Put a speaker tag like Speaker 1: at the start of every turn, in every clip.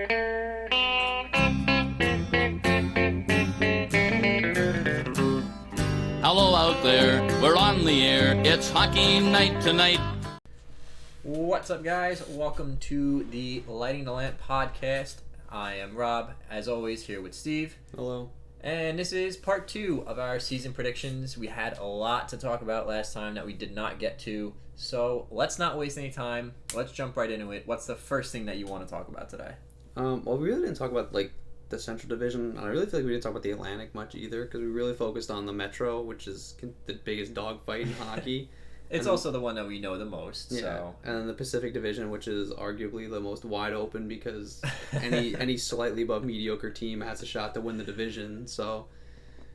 Speaker 1: Hello out there, we're on the air, it's hockey night tonight.
Speaker 2: What's up, guys? Welcome to the Lighting the Lamp podcast. I am Rob, as always, here with Steve.
Speaker 3: Hello.
Speaker 2: And this is part 2 of our season predictions. We had a lot to talk about last time that we did not get to, so let's not waste any time. Let's jump right into it. What's the first thing that you want to talk about today?
Speaker 3: Well, we really didn't talk about the Central Division, and I really feel like we didn't talk about the Atlantic much either, because we really focused on the Metro, which is the biggest dogfight in hockey.
Speaker 2: It's also the one that we know the most.
Speaker 3: Yeah,
Speaker 2: so.
Speaker 3: and then the Pacific Division, which is arguably the most wide open because any slightly above mediocre team has a shot to win the division. So.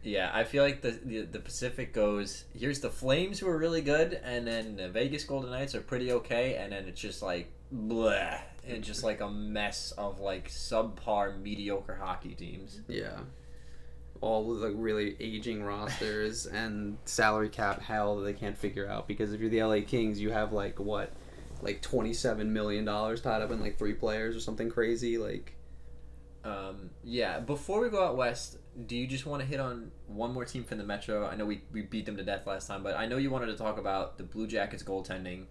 Speaker 2: Yeah, I feel like the Pacific goes, here's the Flames who are really good, and then the Vegas Golden Knights are pretty okay, and then it's just like, bleh, and just like a mess of like subpar mediocre hockey teams.
Speaker 3: Yeah. All with really aging rosters and salary cap hell that they can't figure out, because if you're the LA Kings, you have $27 million tied up in 3 players or something crazy.
Speaker 2: Yeah, before we go out west, do you just want to hit on one more team from the Metro? I know we beat them to death last time, but I know you wanted to talk about the Blue Jackets goaltending.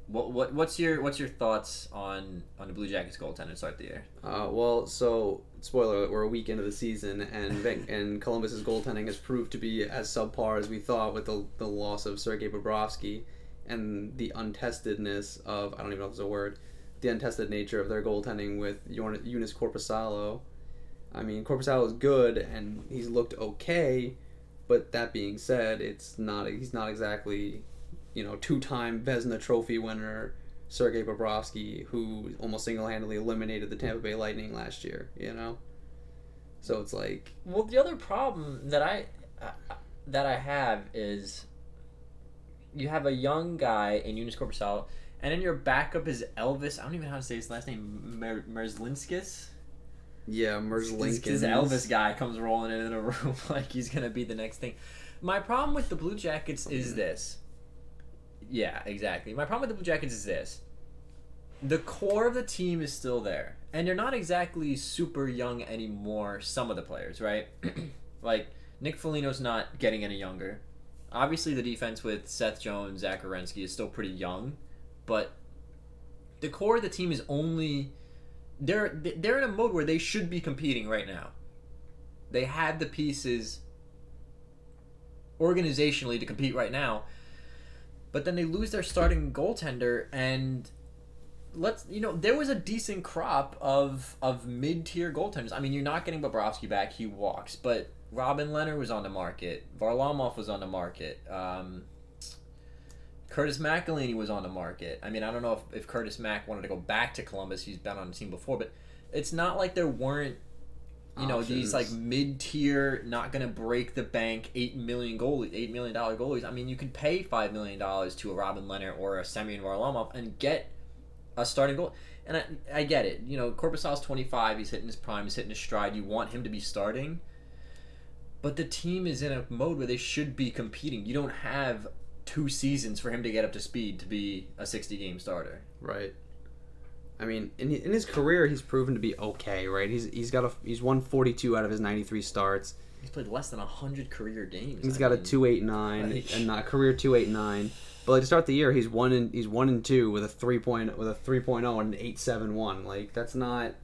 Speaker 2: What's your thoughts on the Blue Jackets goaltending to start the year?
Speaker 3: Well, so spoiler alert, we're a week into the season, and Columbus's goaltending has proved to be as subpar as we thought, with the loss of Sergei Bobrovsky and the untestedness of, I don't even know if it's a word, the untested nature of their goaltending with Joonas Korpisalo. I mean, Korpisalo is good and he's looked okay, but that being said, he's not exactly, two-time Vezina Trophy winner Sergei Bobrovsky, who almost single-handedly eliminated the Tampa Bay Lightning last year, So it's like...
Speaker 2: Well, the other problem that I have is you have a young guy in Joonas Korpisalo, and then your backup is Elvis. I don't even know how to say his last name. Merzlinskis?
Speaker 3: Yeah, Merzlinskis.
Speaker 2: This Elvis guy comes rolling in a room like he's going to be the next thing. My problem with the Blue Jackets is this. Yeah, exactly. My problem with the Blue Jackets is this. The core of the team is still there. And they're not exactly super young anymore, some of the players, right? Like, Nick Foligno's not getting any younger. Obviously, the defense with Seth Jones, Zach Werenski is still pretty young. But the core of the team is only... They're in a mode where they should be competing right now. They had the pieces organizationally to compete right now. But then they lose their starting goaltender, and there was a decent crop of mid-tier goaltenders. I mean, you're not getting Bobrovsky back; he walks. But Robin Leonard was on the market. Varlamov was on the market. Curtis McElhinney was on the market. I mean, I don't know if Curtis Mack wanted to go back to Columbus. He's been on the team before, but it's not like there weren't these mid-tier, not going to break the bank $8 million goalies. I mean, you could pay $5 million to a Robin Leonard or a Semyon Varlamov and get a starting goal. And I get it. Korpisalo's 25. He's hitting his prime. He's hitting his stride. You want him to be starting. But the team is in a mode where they should be competing. You don't have 2 seasons for him to get up to speed to be a 60-game starter.
Speaker 3: Right. I mean, in his career, he's proven to be okay, right? He's won 42 out of his 93 starts.
Speaker 2: He's played less than 100 career games.
Speaker 3: He's got a 2.89 and not career 2.89. But to start the year, he's 1-2 with a 3.0 and an 8.71. That's not.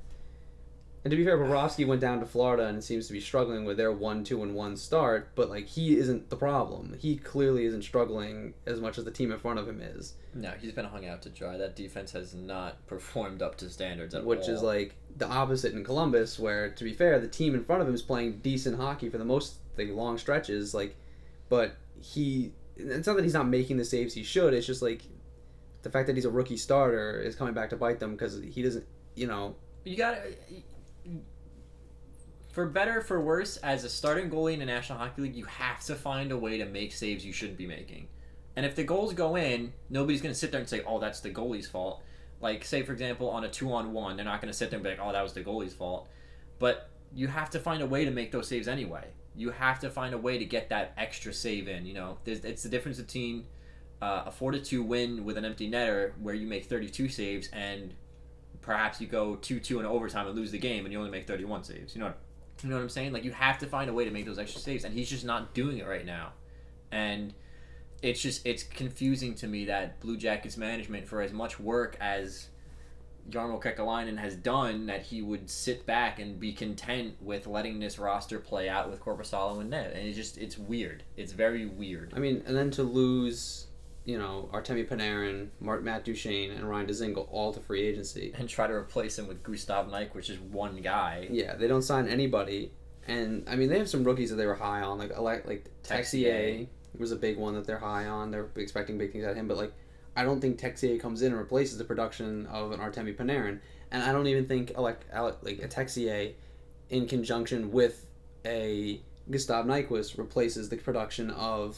Speaker 3: And to be fair, Bobrovsky went down to Florida and seems to be struggling with their 1-2-1 start, but he isn't the problem. He clearly isn't struggling as much as the team in front of him is.
Speaker 2: No, he's been hung out to dry. That defense has not performed up to standards at all.
Speaker 3: Which is the opposite in Columbus, where, to be fair, the team in front of him is playing decent hockey for the long stretches. But it's not that he's not making the saves he should. It's just the fact that he's a rookie starter is coming back to bite them, because he doesn't. You
Speaker 2: gotta. For better or for worse, as a starting goalie in the National Hockey League, you have to find a way to make saves you shouldn't be making. And if the goals go in, nobody's going to sit there and say, oh, that's the goalie's fault. Say, for example, on a 2-on-1, they're not going to sit there and be like, oh, that was the goalie's fault. But you have to find a way to make those saves anyway. You have to find a way to get that extra save in. It's the difference between a 4-2 win with an empty netter where you make 32 saves and perhaps you go 2-2 in overtime and lose the game and you only make 31 saves. You know what I'm saying? Like, you have to find a way to make those extra saves, and he's just not doing it right now. And it's confusing to me that Blue Jackets management, for as much work as Jarmo Kekalainen has done, that he would sit back and be content with letting this roster play out with Korpisalo and net. And it's weird. It's very weird.
Speaker 3: I mean, and then to lose, Artemi Panarin, Matt Duchene, and Ryan Dzingel all to free agency.
Speaker 2: And try to replace him with Gustav Nyquist, which is one guy.
Speaker 3: Yeah, they don't sign anybody. And, I mean, they have some rookies that they were high on, like Texier was a big one that they're high on. They're expecting big things out of him, but, I don't think Texier comes in and replaces the production of an Artemi Panarin, and I don't even think a Texier in conjunction with a Gustav Nyquist replaces the production of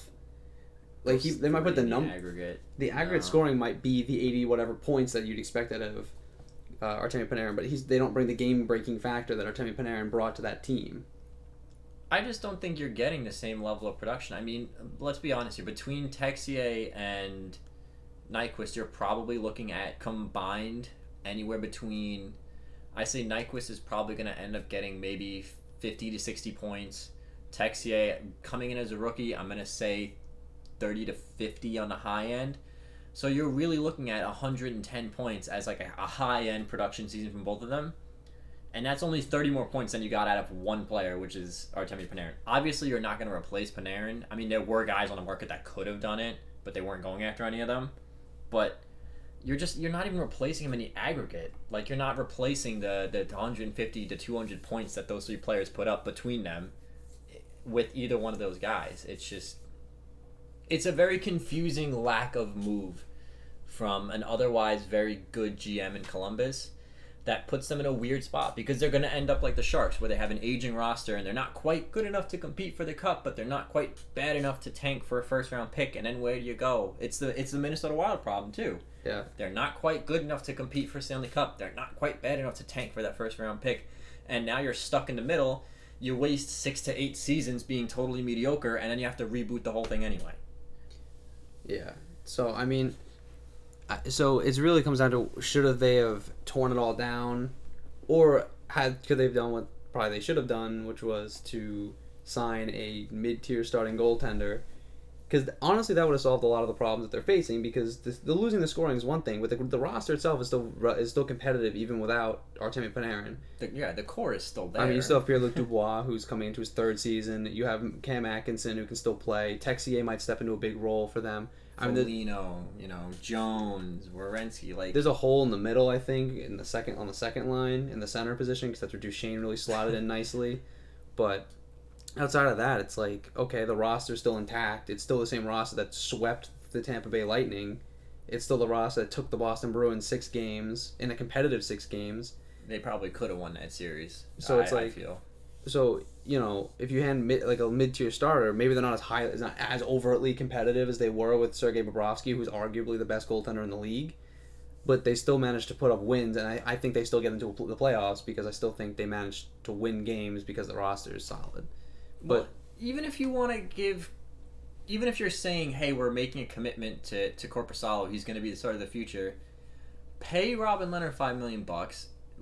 Speaker 3: they might put the aggregate scoring might be the 80 whatever points that you'd expect out of Artemi Panarin, but they don't bring the game breaking factor that Artemi Panarin brought to that team.
Speaker 2: I just don't think you're getting the same level of production. I mean, let's be honest here. Between Texier and Nyquist, you're probably looking at combined anywhere between, I say Nyquist is probably going to end up getting maybe 50 to 60 points. Texier, coming in as a rookie, I'm going to say 30 to 50 on the high end. So you're really looking at 110 points as a high-end production season from both of them. And that's only 30 more points than you got out of one player, which is Artemi Panarin. Obviously, you're not going to replace Panarin. I mean, there were guys on the market that could have done it, but they weren't going after any of them. But you're not even replacing him in the aggregate. You're not replacing the 150 to 200 points that those three players put up between them with either one of those guys. It's a very confusing lack of move from an otherwise very good GM in Columbus that puts them in a weird spot, because they're going to end up like the Sharks, where they have an aging roster and they're not quite good enough to compete for the Cup, but they're not quite bad enough to tank for a first-round pick. And then where do you go? It's the Minnesota Wild problem too.
Speaker 3: Yeah,
Speaker 2: they're not quite good enough to compete for Stanley Cup. They're not quite bad enough to tank for that first-round pick, and now you're stuck in the middle. You waste 6 to 8 seasons being totally mediocre, and then you have to reboot the whole thing anyway.
Speaker 3: Yeah. So I mean, it really comes down to, should they have torn it all down, or could they have done what probably they should have done, which was to sign a mid-tier starting goaltender? Because honestly, that would have solved a lot of the problems that they're facing. Because the losing the scoring is one thing, but the roster itself is still competitive even without Artemi Panarin.
Speaker 2: The core is still there.
Speaker 3: I mean, you still have Pierre-Luc Dubois, who's coming into his third season. You have Cam Atkinson, who can still play. Texier might step into a big role for them.
Speaker 2: Foligno, Jones, Werenski,
Speaker 3: there's a hole in the middle, I think, on the second line in the center position, because that's where Duchene really slotted in nicely. But outside of that, it's okay, the roster's still intact. It's still the same roster that swept the Tampa Bay Lightning. It's still the roster that took the Boston Bruins 6 games, in a competitive 6 games.
Speaker 2: They probably could have won that series.
Speaker 3: So I
Speaker 2: feel.
Speaker 3: So, if you hand a mid-tier starter, maybe they're not as overtly competitive as they were with Sergei Bobrovsky, who's arguably the best goaltender in the league. But they still managed to put up wins, and I think they still get into the playoffs, because I still think they managed to win games because the roster is solid. But
Speaker 2: even if you're saying, hey, we're making a commitment to Korpisalo, he's going to be the starter of the future, pay Robin Lehner $5 million.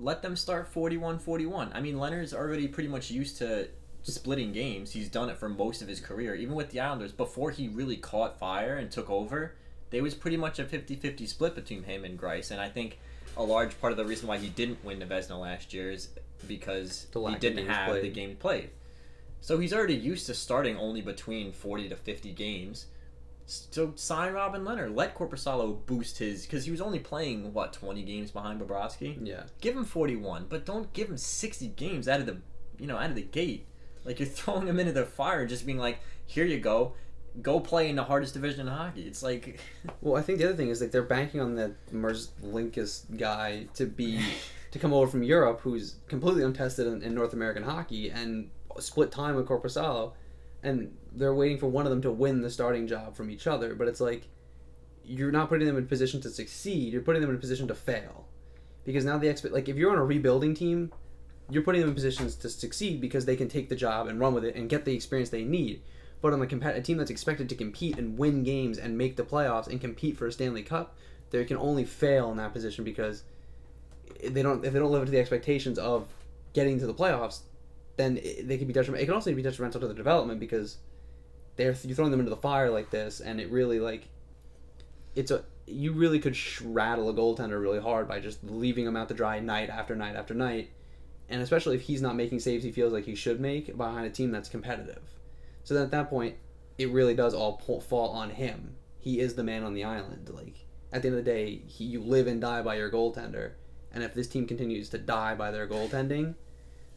Speaker 2: Let them start 41-41. I mean, Leonard's already pretty much used to splitting games. He's done it for most of his career. Even with the Islanders, before he really caught fire and took over, there was pretty much a 50-50 split between him and Greiss. And I think a large part of the reason why he didn't win the Vezina last year is because he didn't have the game played. So he's already used to starting only between 40 to 50 games. So sign Robin Lehner. Let Korpisalo boost his, because he was only playing 20 games behind Bobrovsky.
Speaker 3: Yeah.
Speaker 2: Give him 41, but don't give him 60 games out of the gate. You're throwing him into the fire, just being here you go play in the hardest division in hockey. It's
Speaker 3: Well, I think the other thing is they're banking on that Merzlikins guy to come over from Europe, who's completely untested in North American hockey, and split time with Korpisalo. And they're waiting for one of them to win the starting job from each other. But it's you're not putting them in a position to succeed. You're putting them in a position to fail. Because now if you're on a rebuilding team, you're putting them in positions to succeed because they can take the job and run with it and get the experience they need. But on a team that's expected to compete and win games and make the playoffs and compete for a Stanley Cup, they can only fail in that position because if they don't live up to the expectations of getting to the playoffs, then they can be detrimental. It can also be detrimental to the development because you're throwing them into the fire like this, and it really you really could rattle a goaltender really hard by just leaving him out to dry night after night after night, and especially if he's not making saves he feels like he should make behind a team that's competitive. So then at that point, it really does all fall on him. He is the man on the island. Like at the end of the day, you live and die by your goaltender, and if this team continues to die by their goaltending,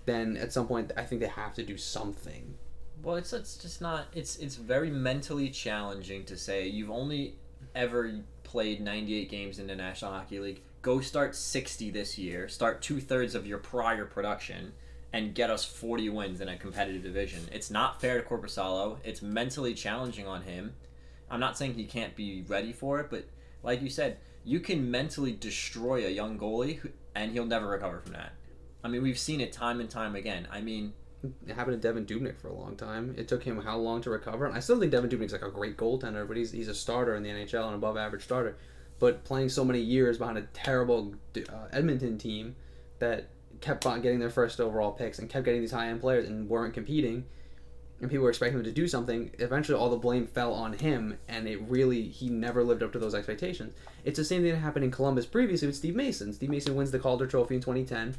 Speaker 3: then at some point I think they have to do something.
Speaker 2: Well, it's just not. It's very mentally challenging to say you've only ever played 98 games in the National Hockey League. Go start 60 this year. Start 2/3 of your prior production, and get us 40 wins in a competitive division. It's not fair to Korpisalo. It's mentally challenging on him. I'm not saying he can't be ready for it, but like you said, you can mentally destroy a young goalie, and he'll never recover from that. I mean, we've seen it time and time again. I mean,
Speaker 3: it happened to Devin Dubnyk for a long time. It took him how long to recover? And I still think Devin Dubnyk's like a great goaltender, but he's a starter in the NHL, an above average starter. But playing so many years behind a terrible Edmonton team that kept on getting their first overall picks and kept getting these high end players and weren't competing, and people were expecting him to do something, eventually all the blame fell on him, and he never lived up to those expectations. It's the same thing that happened in Columbus previously with Steve Mason. Steve Mason wins the Calder Trophy in 2010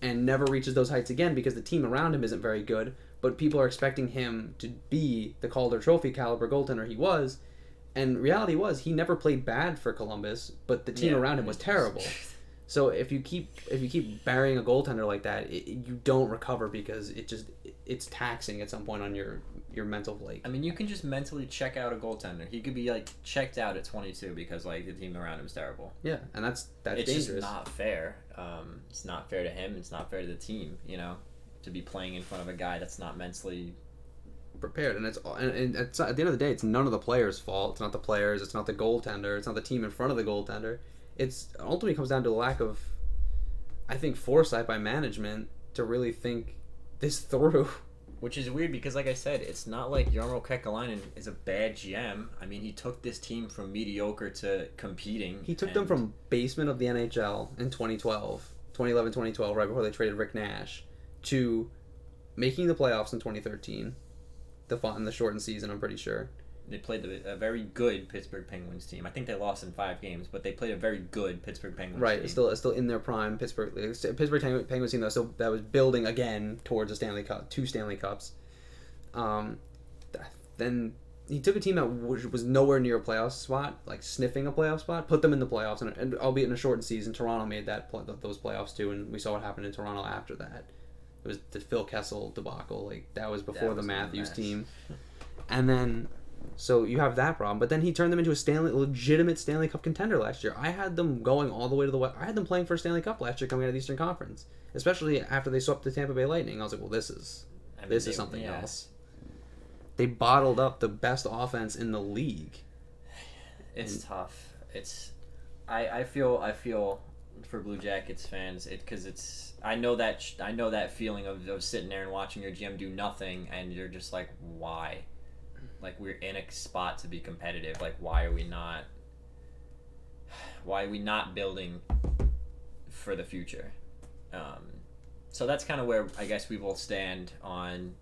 Speaker 3: and never reaches those heights again because the team around him isn't very good, but people are expecting him to be the Calder Trophy caliber goaltender he was, and reality was he never played bad for Columbus, but the team around him was terrible. So if you keep burying a goaltender like that, you don't recover because it's taxing at some point on your mental like.
Speaker 2: I mean, you can just mentally check out a goaltender. He could be like checked out at 22 because like the team around him is terrible.
Speaker 3: Yeah, and that's
Speaker 2: it's
Speaker 3: dangerous.
Speaker 2: Just not fair. It's not fair to him. It's not fair to the team. You know, to be playing in front of a guy that's not mentally
Speaker 3: prepared, and it's at the end of the day, it's none of the players' fault. It's not the players. It's not the goaltender. It's not the team in front of the goaltender. It's ultimately comes down to a lack of, I think, foresight by management to really think this through.
Speaker 2: Which is weird because, like I said, it's not like Jarmo Kekalainen is a bad GM. I mean, he took this team from mediocre to competing.
Speaker 3: He took them from basement of the NHL in 2011-2012, right before they traded Rick Nash, to making the playoffs in 2013, in the shortened season, I'm pretty sure.
Speaker 2: They played a very good Pittsburgh Penguins team. I think they lost in 5 games, but they played a very good Pittsburgh Penguins team.
Speaker 3: Right, it's still in their prime. Pittsburgh Penguins team that was building again towards a Stanley Cup, 2 Stanley Cups. Then he took a team that was nowhere near a playoff spot, like sniffing a playoff spot, put them in the playoffs, and albeit in a shortened season, Toronto made those playoffs too, and we saw what happened in Toronto after that. It was the Phil Kessel debacle, like that was before the Matthews team, and then. So you have that problem, but then he turned them into a legitimate Stanley Cup contender last year. I had them going all the way to the West. I had them playing for a Stanley Cup last year coming out of the Eastern Conference, especially after they swept the Tampa Bay Lightning. I was like, well, this is something else. They bottled up the best offense in the league.
Speaker 2: It's tough. I feel for Blue Jackets fans because I know that feeling of sitting there and watching your GM do nothing and you're just like, why? Like, we're in a spot to be competitive. Like, why are we not building for the future? So that's kind of where I guess we will stand on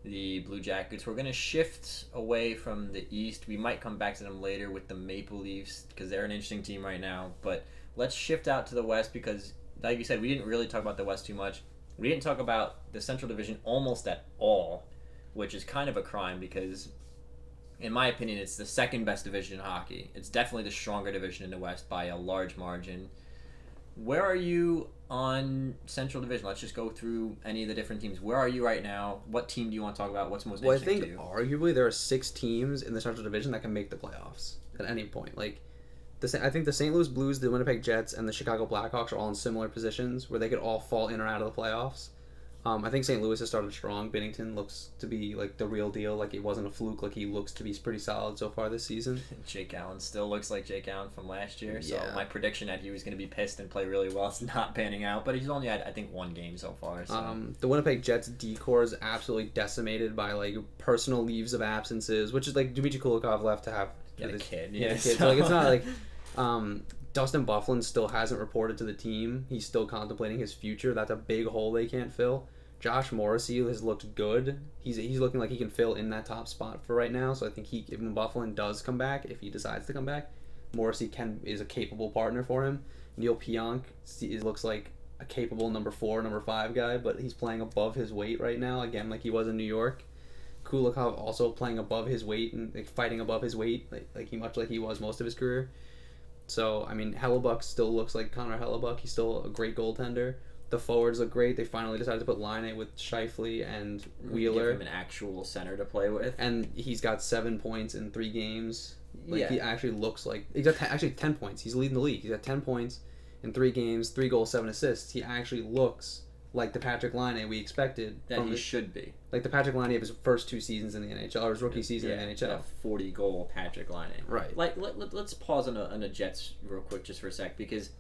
Speaker 2: the Blue Jackets. We're going to shift away from the East. We might come back to them later with the Maple Leafs because they're an interesting team right now. But let's shift out to the West because, like you said, we didn't really talk about the West too much. We didn't talk about the Central Division almost at all, which is kind of a crime because, in my opinion, it's the second best division in hockey. It's definitely the stronger division in the West by a large margin. Where are you on Central Division? Let's just go through any of the different teams. Where are you right now? What team do you want to talk about? What's most interesting to you?
Speaker 3: Well, I think arguably there are 6 teams in the Central Division that can make the playoffs at any point. Like, I think the St. Louis Blues, the Winnipeg Jets, and the Chicago Blackhawks are all in similar positions where they could all fall in or out of the playoffs. I think St. Louis has started strong. Binnington looks to be like the real deal. Like, it wasn't a fluke. Like, he looks to be pretty solid so far this season.
Speaker 2: Jake Allen still looks like Jake Allen from last year. So my prediction that he was going to be pissed and play really well is not panning out. But he's only had, I think, 1 game so far. So.
Speaker 3: The Winnipeg Jets decor is absolutely decimated by like personal leaves of absences, which is like Dmitry Kulikov left to have
Speaker 2: a kid.
Speaker 3: Yeah, kid. So, like, it's not like Dustin Byfuglien still hasn't reported to the team. He's still contemplating his future. That's a big hole they can't fill. Josh Morrissey has looked good. He's looking like he can fill in that top spot for right now. So I think if Byfuglien does come back, if he decides to come back, Morrissey is a capable partner for him. Neil Pionk looks like a capable number 4, number 5 guy, but he's playing above his weight right now, again, like he was in New York. Kulikov also playing above his weight and like, fighting above his weight, much like he was most of his career. So, I mean, Hellebuck still looks like Connor Hellebuck. He's still a great goaltender. The forwards look great. They finally decided to put Laine with Scheifele and Wheeler.
Speaker 2: Give him an actual center to play with.
Speaker 3: And he's got 7 points in 3 games.
Speaker 2: Yeah.
Speaker 3: He actually looks like... He's got actually 10 points. He's leading the league. He's got 10 points in 3 games, 3 goals, 7 assists. He actually looks like the Patrick Laine we expected.
Speaker 2: That he should be.
Speaker 3: Like the Patrick Laine of his first 2 seasons in the NHL, or his rookie season in the NHL.
Speaker 2: A 40-goal Patrick Laine.
Speaker 3: Right.
Speaker 2: Like, let's pause on the Jets real quick just for a sec, because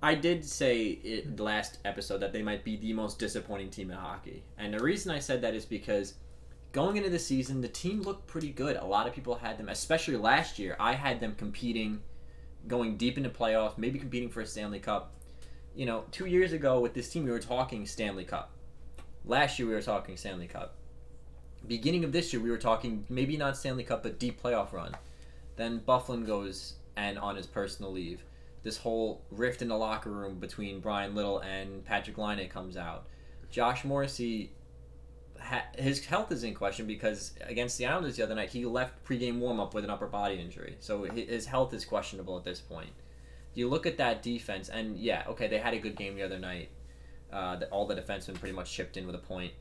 Speaker 2: I did say the last episode that they might be the most disappointing team in hockey. And the reason I said that is because going into the season, the team looked pretty good. A lot of people had them, especially last year. I had them competing, going deep into playoffs, maybe competing for a Stanley Cup. 2 years ago with this team, we were talking Stanley Cup. Last year, we were talking Stanley Cup. Beginning of this year, we were talking maybe not Stanley Cup, but deep playoff run. Then Byfuglien goes and on his personal leave. This whole rift in the locker room between Brian Little and Patrick Laine comes out. Josh Morrissey, his health is in question because against the Islanders the other night, he left pregame warm-up with an upper body injury. So his health is questionable at this point. You look at that defense, and yeah, okay, they had a good game the other night. All the defensemen pretty much chipped in with a point.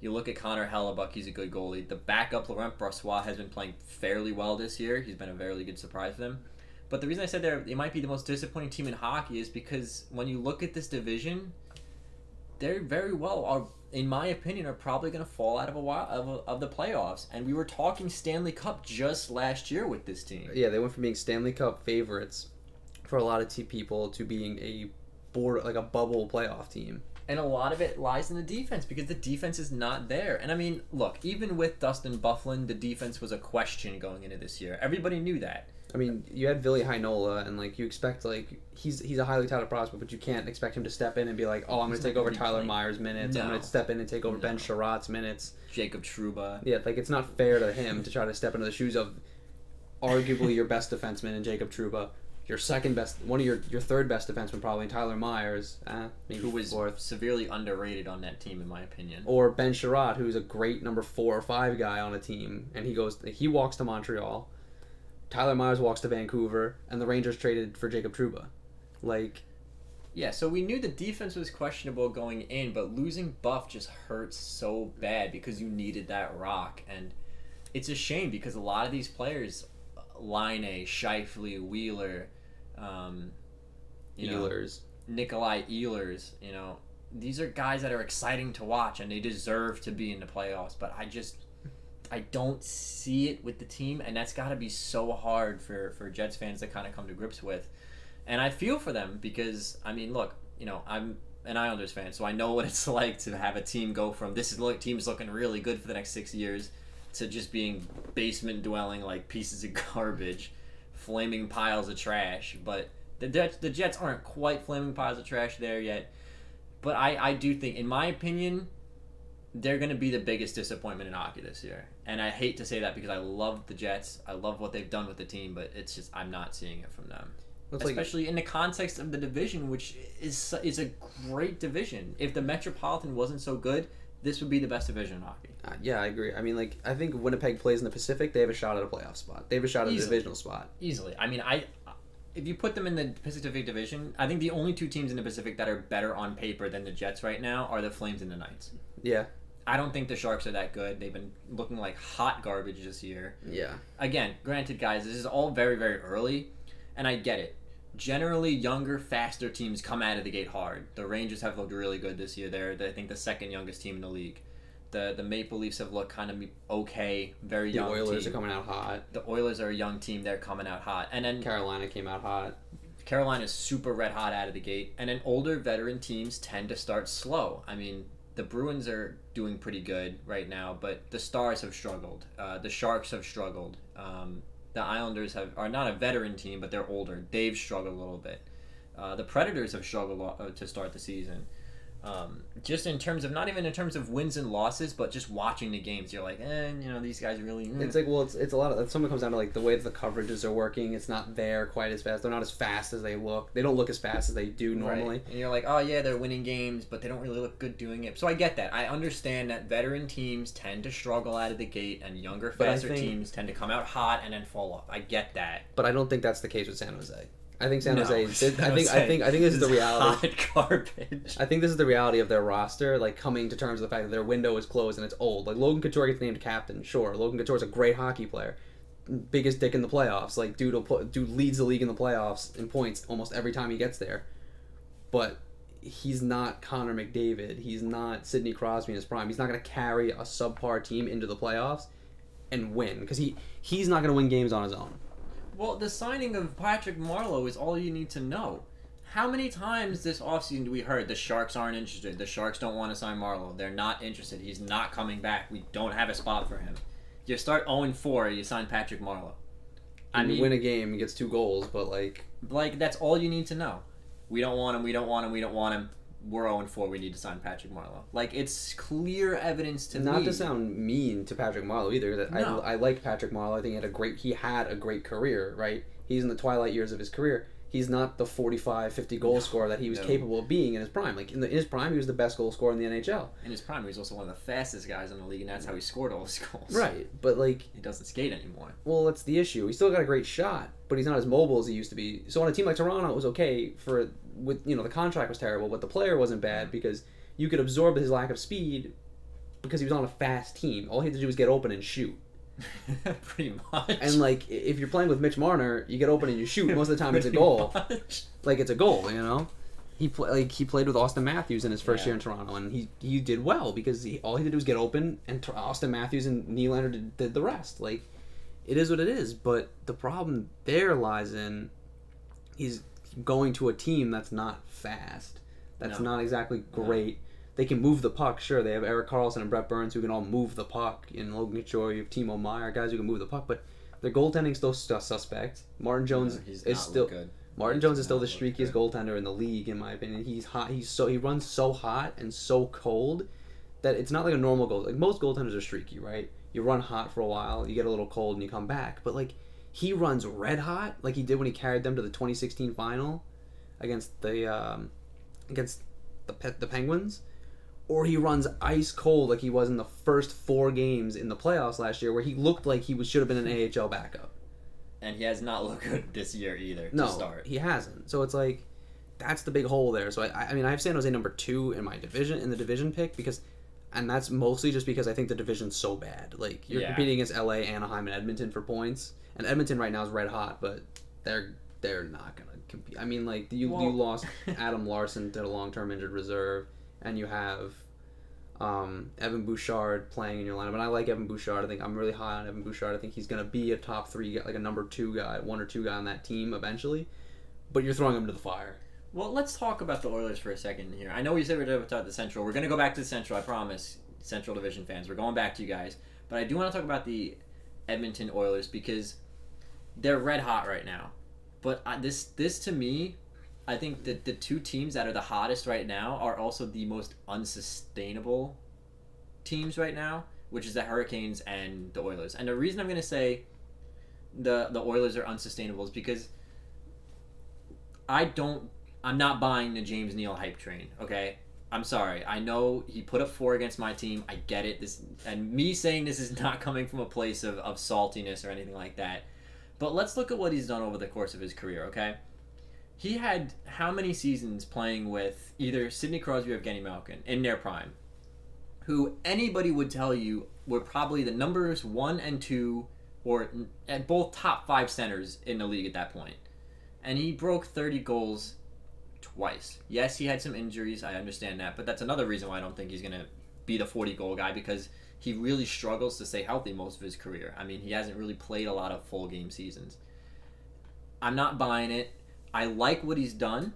Speaker 2: You look at Connor Hellebuck, he's a good goalie. The backup, Laurent Brossoit, has been playing fairly well this year. He's been a very good surprise for them. But the reason I said they might be the most disappointing team in hockey is because when you look at this division, they very well are, in my opinion, are probably going to fall out of the playoffs. And we were talking Stanley Cup just last year with this team.
Speaker 3: Yeah, they went from being Stanley Cup favorites for a lot of people to being a bubble playoff team.
Speaker 2: And a lot of it lies in the defense because the defense is not there. And I mean, look, even with Dustin Byfuglien, the defense was a question going into this year. Everybody knew that.
Speaker 3: I mean, you had Ville Heinola, and you expect he's a highly touted prospect, but you can't expect him to step in and be like, oh, I'm going to take over Tyler Myers' minutes.
Speaker 2: No.
Speaker 3: I'm going to step in and take over Ben Sherratt's minutes.
Speaker 2: Jacob Trouba.
Speaker 3: Yeah, it's not fair to him to try to step into the shoes of arguably your best defenseman in Jacob Trouba, your second best, one of your third best defenseman probably, Tyler Myers, maybe
Speaker 2: who was
Speaker 3: fourth.
Speaker 2: Severely underrated on that team in my opinion.
Speaker 3: Or Ben Sherratt, who's a great number 4 or 5 guy on a team, and he walks to Montreal. Tyler Myers walks to Vancouver, and the Rangers traded for Jacob Trouba.
Speaker 2: Yeah, so we knew the defense was questionable going in, but losing Buff just hurts so bad because you needed that rock, and it's a shame because a lot of these players, Laine, Scheifele, Wheeler, Nikolai Ehlers, these are guys that are exciting to watch, and they deserve to be in the playoffs, but I don't see it with the team, and that's got to be so hard for Jets fans to kind of come to grips with. And I feel for them because, I mean, look, I'm an Islanders fan, so I know what it's like to have a team go from team's looking really good for the next 6 years to just being basement-dwelling pieces of garbage, flaming piles of trash. But the Jets aren't quite flaming piles of trash there yet. But I do think, in my opinion, they're going to be the biggest disappointment in hockey this year. And I hate to say that because I love the Jets. I love what they've done with the team, but it's just I'm not seeing it from them. Especially in the context of the division, which is a great division. If the Metropolitan wasn't so good, this would be the best division in hockey.
Speaker 3: Yeah, I agree. I mean, I think Winnipeg plays in the Pacific, they have a shot at a playoff spot. They have a shot at a divisional spot.
Speaker 2: Easily. I mean, if you put them in the Pacific Division, I think the only 2 teams in the Pacific that are better on paper than the Jets right now are the Flames and the Knights.
Speaker 3: Yeah.
Speaker 2: I don't think the Sharks are that good. They've been looking like hot garbage this year.
Speaker 3: Yeah.
Speaker 2: Again, granted, guys, this is all very, very early, and I get it. Generally, younger, faster teams come out of the gate hard. The Rangers have looked really good this year. They're I think, the second youngest team in the league. The Maple Leafs have looked kind of okay, very young team.
Speaker 3: The Oilers are coming out hot.
Speaker 2: The Oilers are a young team. They're coming out hot. And then
Speaker 3: Carolina came out hot.
Speaker 2: Carolina's super red hot out of the gate. And then older veteran teams tend to start slow. I mean, the Bruins are doing pretty good right now, but the Stars have struggled. The Sharks have struggled. The Islanders are not a veteran team, but they're older. They've struggled a little bit. The Predators have struggled to start the season. Just in terms of, not even in terms of wins and losses, but just watching the games, you're like, these guys really.
Speaker 3: It's like, well, it's a lot of. Some of it comes down to like the way that the coverages are working. It's not there quite as fast. They're not as fast as they look. They don't look as fast as they do normally.
Speaker 2: Right. And you're like, oh yeah, they're winning games, but they don't really look good doing it. So I get that. I understand that veteran teams tend to struggle out of the gate, and younger, faster teams tend to come out hot and then fall off. I get that.
Speaker 3: But I don't think that's the case with San Jose. I think San
Speaker 2: No,
Speaker 3: Jose.
Speaker 2: San
Speaker 3: I think this is the reality.
Speaker 2: Hot garbage.
Speaker 3: I think this is the reality of their roster, like coming to terms with the fact that their window is closed and it's old. Like Logan Couture gets named captain, sure. Logan Couture's a great hockey player, biggest dick in the playoffs. Like dude leads the league in the playoffs in points almost every time he gets there. But he's not Connor McDavid. He's not Sidney Crosby in his prime. He's not going to carry a subpar team into the playoffs and win because he's not going to win games on his own.
Speaker 2: Well, the signing of Patrick Marleau is all you need to know. How many times this offseason do we heard the Sharks aren't interested? The Sharks don't want to sign Marleau. They're not interested. He's not coming back. We don't have a spot for him. You start 0-4, you sign Patrick Marleau.
Speaker 3: You win a game, he gets 2 goals, but like
Speaker 2: that's all you need to know. We don't want him. We don't want him. We don't want him. We're 0-4. We need to sign Patrick Marleau. Like, it's clear evidence to me.
Speaker 3: Not to sound mean to Patrick Marleau either.
Speaker 2: No.
Speaker 3: I like Patrick Marleau. I think he had a great career, right? He's in the twilight years of his career. He's not the 45, 50 goal scorer that he was capable of being in his prime. Like, in his prime, he was the best goal scorer in the NHL.
Speaker 2: In his prime, he was also one of the fastest guys in the league, and that's how he scored all his goals.
Speaker 3: Right, but like...
Speaker 2: He doesn't skate anymore.
Speaker 3: Well, that's the issue. He's still got a great shot, but he's not as mobile as he used to be. So on a team like Toronto, it was okay the contract was terrible, but the player wasn't bad because you could absorb his lack of speed because he was on a fast team. All he had to do was get open and shoot.
Speaker 2: Pretty much.
Speaker 3: And like, if you're playing with Mitch Marner, you get open and you shoot. Most of the time, it's a goal.
Speaker 2: Much.
Speaker 3: Like, it's a goal, you know. He played with Austin Matthews in his first year in Toronto, and he did well because all he did was get open, and Austin Matthews and Nylander did the rest. Like, it is what it is. But the problem there lies in he's going to a team that's not fast. That's not exactly great. No. They can move the puck, sure. They have Erik Karlsson and Brett Burns who can all move the puck. In Logan Couture, you have Timo Meier, guys who can move the puck, but their goaltending's still suspect. Martin Jones is still good. Martin Jones is still the streakiest goaltender in the league, in my opinion. He's hot. He runs so hot and so cold that it's not like a normal goal. Like, most goaltenders are streaky, right? You run hot for a while, you get a little cold, and you come back. But like, he runs red hot, like he did when he carried them to the 2016 final against the Penguins. Or he runs ice cold like he was in the first 4 games in the playoffs last year, where he looked like he should have been an AHL backup.
Speaker 2: And he has not looked good this year either.
Speaker 3: No,
Speaker 2: to start.
Speaker 3: He hasn't. So it's like, that's the big hole there. So I mean, I have San Jose number 2 in the division pick and that's mostly just because I think the division's so bad. Like, you're competing against LA, Anaheim, and Edmonton for points, and Edmonton right now is red hot, but they're not gonna compete. I mean, like, you lost Adam Larson to a long-term injured reserve. And you have Evan Bouchard playing in your lineup. And I like Evan Bouchard. I think I'm really high on Evan Bouchard. I think he's going to be a top 3, like a number 2 guy, 1 or 2 guy on that team eventually. But you're throwing him to the fire.
Speaker 2: Well, let's talk about the Oilers for a second here. I know we said we're going to talk the Central. We're going to go back to the Central, I promise. Central Division fans. We're going back to you guys. But I do want to talk about the Edmonton Oilers because they're red hot right now. But this to me... I think that the 2 teams that are the hottest right now are also the most unsustainable teams right now, which is the Hurricanes and the Oilers. And the reason I'm going to say the Oilers are unsustainable is because I'm not buying the James Neal hype train, okay? I'm sorry. I know he put up 4 against my team. I get it. And me saying this is not coming from a place of saltiness or anything like that. But let's look at what he's done over the course of his career, okay? He had how many seasons playing with either Sidney Crosby or Evgeny Malkin in their prime, who anybody would tell you were probably the numbers 1 and 2, or at both top 5 centers in the league at that point. And he broke 30 goals twice. Yes, he had some injuries, I understand that, but that's another reason why I don't think he's going to be the 40-goal guy, because he really struggles to stay healthy most of his career. I mean, he hasn't really played a lot of full-game seasons. I'm not buying it. I like what he's done.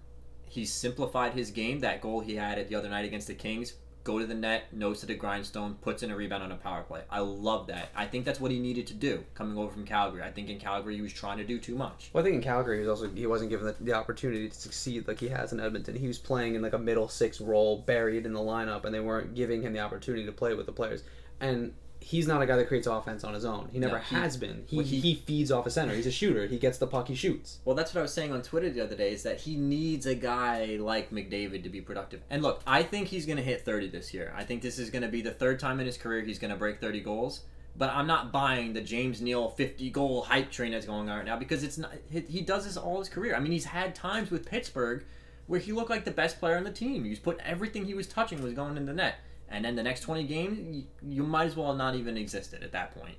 Speaker 2: He's simplified his game. That goal he had the other night against the Kings, go to the net, nose to the grindstone, puts in a rebound on a power play. I love that. I think that's what he needed to do coming over from Calgary. I think in Calgary he was trying to do too much.
Speaker 3: Well, I think in Calgary he wasn't given the opportunity to succeed like he has in Edmonton. He was playing in like a middle six role, buried in the lineup, and they weren't giving him the opportunity to play with the players. And he's not a guy that creates offense on his own. He never has been. He feeds off a center. He's a shooter. He gets the puck, he shoots.
Speaker 2: Well, that's what I was saying on Twitter the other day, is that he needs a guy like McDavid to be productive. And look, I think he's going to hit 30 this year. I think this is going to be the third time in his career he's going to break 30 goals. But I'm not buying the James Neal 50-goal hype train that's going on right now, because it's not. He does this all his career. I mean, he's had times with Pittsburgh where he looked like the best player on the team. He was putting everything he was touching was going in the net. And then the next 20 games, you might as well not even existed at that point.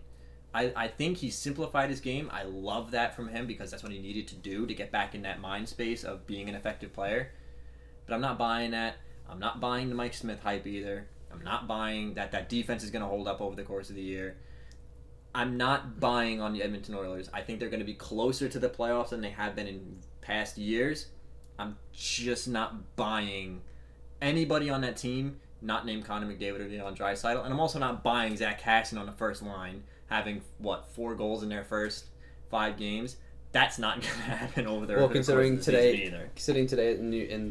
Speaker 2: I think he simplified his game. I love that from him, because that's what he needed to do to get back in that mind space of being an effective player. But I'm not buying that. I'm not buying the Mike Smith hype either. I'm not buying that defense is going to hold up over the course of the year. I'm not buying on the Edmonton Oilers. I think they're going to be closer to the playoffs than they have been in past years. I'm just not buying anybody on that team not named Connor McDavid or Leon Draisaitl, and I'm also not buying Zach Kassian on the first line, having 4 goals in their first 5 games. That's not going to happen over there.
Speaker 3: Well, considering today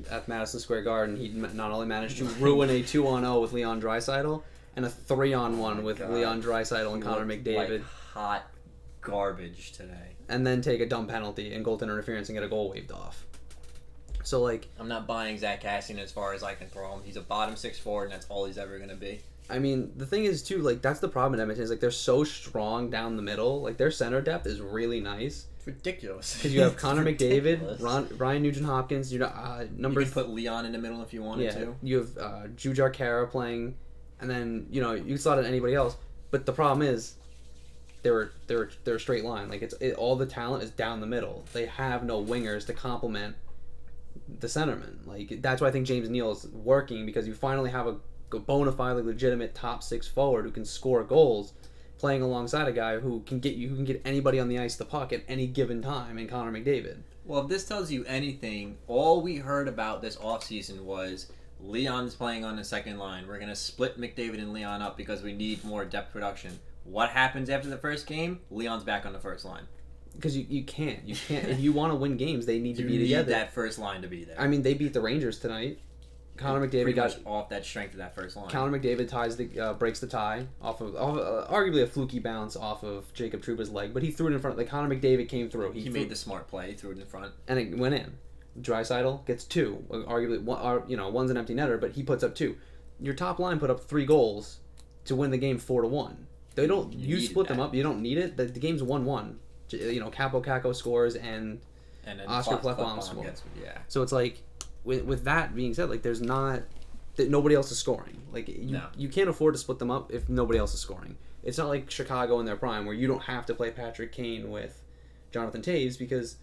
Speaker 3: at Madison Square Garden, he not only managed to ruin a 2-on-0 with Leon Draisaitl and a 3-on-1 with Leon Draisaitl and Connor McDavid.
Speaker 2: Like hot garbage today.
Speaker 3: And then take a dumb penalty and goaltender interference and get a goal waved off. So, like...
Speaker 2: I'm not buying Zach Kassian as far as I can throw him. He's a bottom 6 forward, and that's all he's ever going to be.
Speaker 3: I mean, the thing is, too, like, that's the problem in Edmonton, is, like, they're so strong down the middle. Like, their center depth is really nice.
Speaker 2: It's ridiculous.
Speaker 3: Because you have Connor McDavid, Ryan Nugent-Hopkins, you
Speaker 2: could put Leon in the middle if you wanted to.
Speaker 3: You have Jujhar Khaira playing, and then, you can slot in anybody else. But the problem is, they're a straight line. Like, all the talent is down the middle. They have no wingers to complement the centerman. Like, that's why I think James Neal is working, because you finally have a bona fide, legitimate top 6 forward who can score goals, playing alongside a guy who can get anybody on the ice the puck at any given time in Connor McDavid.
Speaker 2: Well, if this tells you anything, all we heard about this offseason was Leon's playing on the second line. We're going to split McDavid and Leon up because we need more depth production. What happens after the first game? Leon's back on the first line.
Speaker 3: Because you can't. If you want to win games, they need to be together.
Speaker 2: You need that first line to be there.
Speaker 3: I mean, they beat the Rangers tonight. Connor McDavid
Speaker 2: got off that strength of that first line.
Speaker 3: Connor McDavid breaks the tie off of arguably a fluky bounce off of Jacob Trouba's leg, but he threw it in front. Like, Connor McDavid came through.
Speaker 2: He made the smart play. He threw it in front,
Speaker 3: and it went in. Draisaitl gets 2. Arguably, one's an empty netter, but he puts up 2. Your top line put up 3 goals to win the game 4-1. They don't. You split them up. You don't need it. The game's 1-1. Capo Caco scores and Oscar Klefbom scores.
Speaker 2: Yeah.
Speaker 3: So it's like, with that being said, like, there's not that nobody else is scoring. Like, you can't afford to split them up if nobody else is scoring. It's not like Chicago in their prime where you don't have to play Patrick Kane with Jonathan Toews, because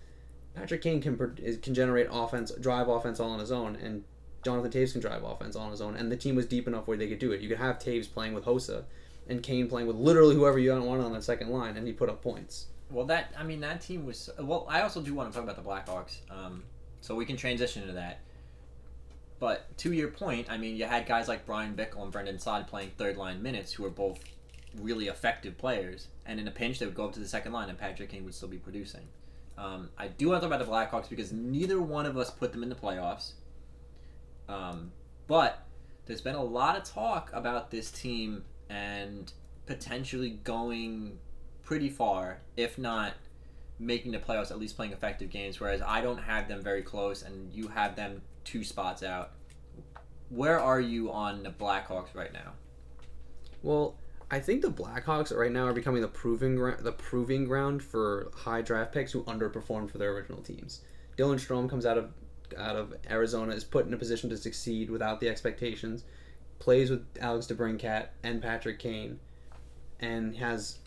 Speaker 3: Patrick Kane can generate offense, drive offense all on his own, and Jonathan Toews can drive offense all on his own. And the team was deep enough where they could do it. You could have Toews playing with Hossa and Kane playing with literally whoever you wanted on that second line, and he put up points.
Speaker 2: Well, that team was... Well, I also do want to talk about the Blackhawks, so we can transition into that. But to your point, I mean, you had guys like Brian Bickle and Brendan Saad playing third-line minutes, who are both really effective players, and in a pinch, they would go up to the second line, and Patrick Kane would still be producing. I do want to talk about the Blackhawks, because neither one of us put them in the playoffs, but there's been a lot of talk about this team and potentially going pretty far, if not making the playoffs, at least playing effective games, whereas I don't have them very close and you have them 2 spots out. Where are you on the Blackhawks right now?
Speaker 3: Well, I think the Blackhawks right now are becoming the proving ground for high draft picks who underperformed for their original teams. Dylan Strome comes out of Arizona, is put in a position to succeed without the expectations, plays with Alex DeBrincat and Patrick Kane, and has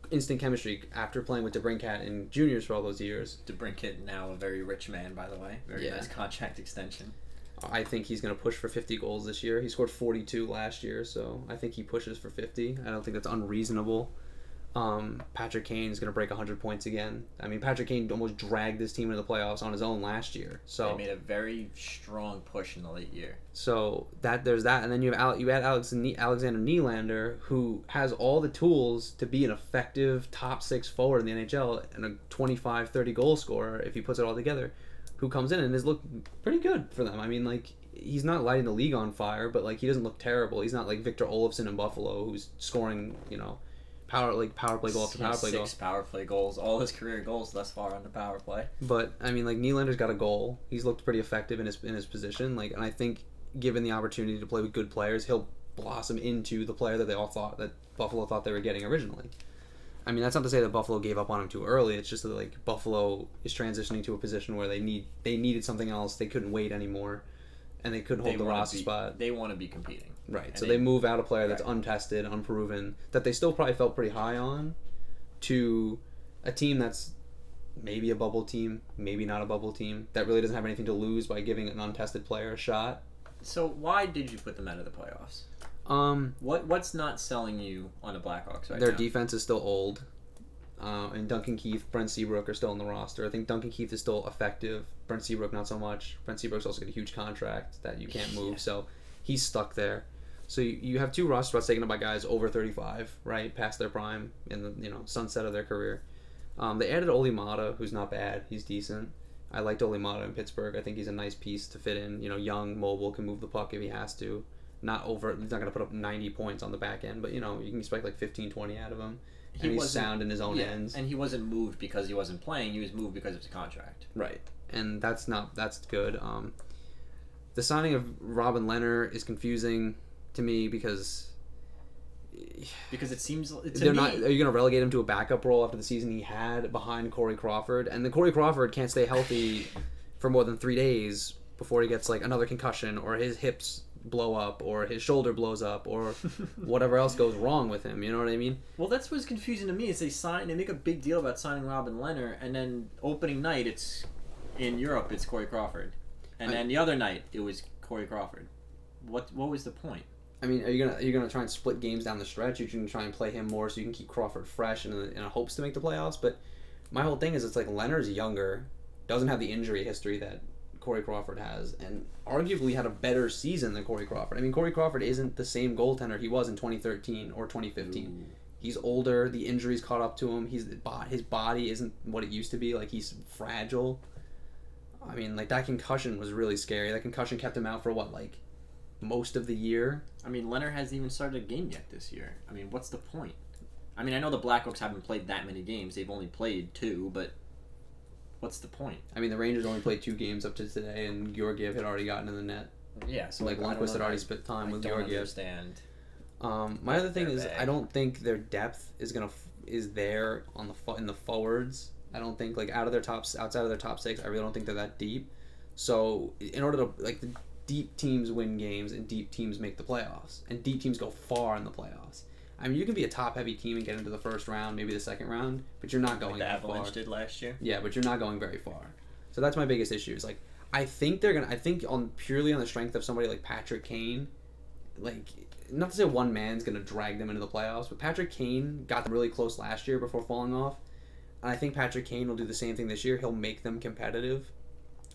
Speaker 3: instant chemistry after playing with DeBrincat in juniors for all those years.
Speaker 2: DeBrincat, now a very rich man, by the way. Very nice contract extension.
Speaker 3: I think he's going to push for 50 goals this year. He scored 42 last year, so I think he pushes for 50. I don't think that's unreasonable. Patrick Kane's going to break 100 points again. I mean, Patrick Kane almost dragged this team into the playoffs on his own last year. So
Speaker 2: they made a very strong push in the late year.
Speaker 3: So there's that, and then you add Alexander Nylander, who has all the tools to be an effective top 6 forward in the NHL and a 25-30 goal scorer if he puts it all together, who comes in and has looked pretty good for them. I mean, like, he's not lighting the league on fire, but like he doesn't look terrible. He's not like Victor Olofsson in Buffalo, who's scoring, power play goal after power play goal.
Speaker 2: 6 power play goals, all his career goals thus far on the power play.
Speaker 3: But I mean, like, Nylander's got a goal. He's looked pretty effective in his position. Like, and I think given the opportunity to play with good players, he'll blossom into the player that Buffalo thought they were getting originally. I mean, that's not to say that Buffalo gave up on him too early. It's just that, like, Buffalo is transitioning to a position where they needed something else. They couldn't wait anymore, and they couldn't hold the roster spot.
Speaker 2: They want to be competing.
Speaker 3: Right. So they move out a player that's untested, unproven, that they still probably felt pretty high on, to a team that's maybe a bubble team, maybe not a bubble team, that really doesn't have anything to lose by giving an untested player a shot.
Speaker 2: So why did you put them out of the playoffs? What's not selling you on the Blackhawks right now?
Speaker 3: Their defense is still old. And Duncan Keith, Brent Seabrook are still in the roster. I think Duncan Keith is still effective. Brent Seabrook not so much. Brent Seabrook's also got a huge contract that you can't move, so he's stuck there. So you have 2 roster spots taken up by guys over 35, right, past their prime in the sunset of their career. They added Olli Maatta, who's not bad. He's decent. I liked Olli Maatta in Pittsburgh. I think he's a nice piece to fit in. Young, mobile, can move the puck if he has to. He's not going to put up 90 points on the back end, but you can expect like 15, 20 out of him. And he's sound in his own ends.
Speaker 2: And he wasn't moved because he wasn't playing. He was moved because of his contract.
Speaker 3: Right. And that's good. The signing of Robin Lehner is confusing to me because
Speaker 2: it seems
Speaker 3: they're not. Are you going to relegate him to a backup role after the season he had behind Corey Crawford? And then Corey Crawford can't stay healthy for more than 3 days before he gets like another concussion, or his hips blow up, or his shoulder blows up, or whatever else goes wrong with him. You know what I mean?
Speaker 2: Well, that's what's confusing to me is they make a big deal about signing Robin Lehner, and then opening night it's in Europe it's Corey Crawford, and then the other night it was Corey Crawford. What was the point?
Speaker 3: I mean, are you gonna try and split games down the stretch? You're gonna try and play him more so you can keep Crawford fresh in hopes to make the playoffs. But my whole thing is it's like Leonard's younger, doesn't have the injury history that Corey Crawford has, and arguably had a better season than Corey Crawford. I mean, Corey Crawford isn't the same goaltender he was in 2013 or 2015. Ooh. He's older. The injuries caught up to him. His body isn't what it used to be. Like, he's fragile. I mean, like, that concussion was really scary. That concussion kept him out for most of the year.
Speaker 2: I mean, Leonard hasn't even started a game yet this year. I mean, what's the point? I mean, I know the Blackhawks haven't played that many games. They've only played 2, but what's the point?
Speaker 3: I mean, the Rangers only played 2 games up to today, and Georgiev had already gotten in the net.
Speaker 2: Yeah, so
Speaker 3: Lundqvist had already spent time with Georgiev.
Speaker 2: I understand.
Speaker 3: My other thing is, I don't think their depth is there in the forwards. I don't think outside of their top 6, I really don't think they're that deep. So in order to the deep teams win games and deep teams make the playoffs, and deep teams go far in the playoffs. I mean, you can be a top-heavy team and get into the first round, maybe the second round, but you're not going
Speaker 2: very far.
Speaker 3: The
Speaker 2: Avalanche did last year.
Speaker 3: Yeah, but you're not going very far. So that's my biggest issue. Is I think purely on the strength of somebody like Patrick Kane, not to say one man's gonna drag them into the playoffs, but Patrick Kane got them really close last year before falling off, and I think Patrick Kane will do the same thing this year. He'll make them competitive.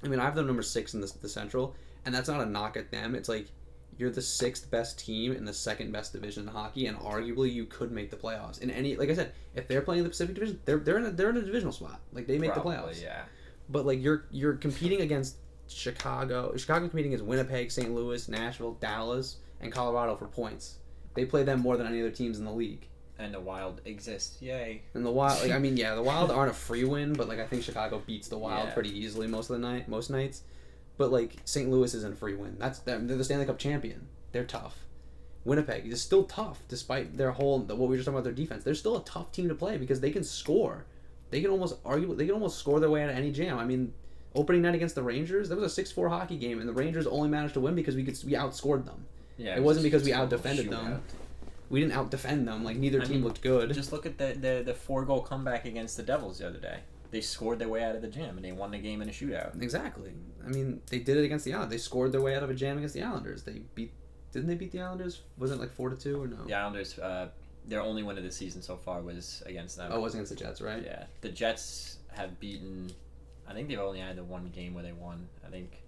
Speaker 3: I mean, I have them number 6 in the Central, and that's not a knock at them. It's you're the 6th best team in the 2nd best division in hockey, and arguably you could make the playoffs. In any, like I said, if they're playing in the Pacific Division, they're in a divisional spot. They make the playoffs.
Speaker 2: Yeah.
Speaker 3: But you're competing against Chicago. Chicago competing against Winnipeg, St. Louis, Nashville, Dallas, and Colorado for points. They play them more than any other teams in the league.
Speaker 2: And the Wild exists. Yay.
Speaker 3: And the Wild, the Wild aren't a free win, but I think Chicago beats the Wild pretty easily most nights. But St. Louis isn't a free win. They're the Stanley Cup champion. They're tough. Winnipeg is still tough despite their what we were just talking about their defense. They're still a tough team to play because they can score. They can almost score their way out of any jam. I mean, opening night against the Rangers, that was a 6-4 hockey game, and the Rangers only managed to win because we outscored them. Yeah, it wasn't because we out-defended them. We didn't out-defend them. Neither team looked good.
Speaker 2: Just look at the 4-goal comeback against the Devils the other day. They scored their way out of the jam, and they won the game in a shootout.
Speaker 3: Exactly. I mean, they did it against the Islanders. They scored their way out of a jam against the Islanders. Didn't they beat the Islanders? Was it 4-2 or no?
Speaker 2: The Islanders their only win of the season so far was against them.
Speaker 3: Oh, it was against the Jets, right?
Speaker 2: Yeah, the Jets have beaten. I think they've only had the one game where they won. I think.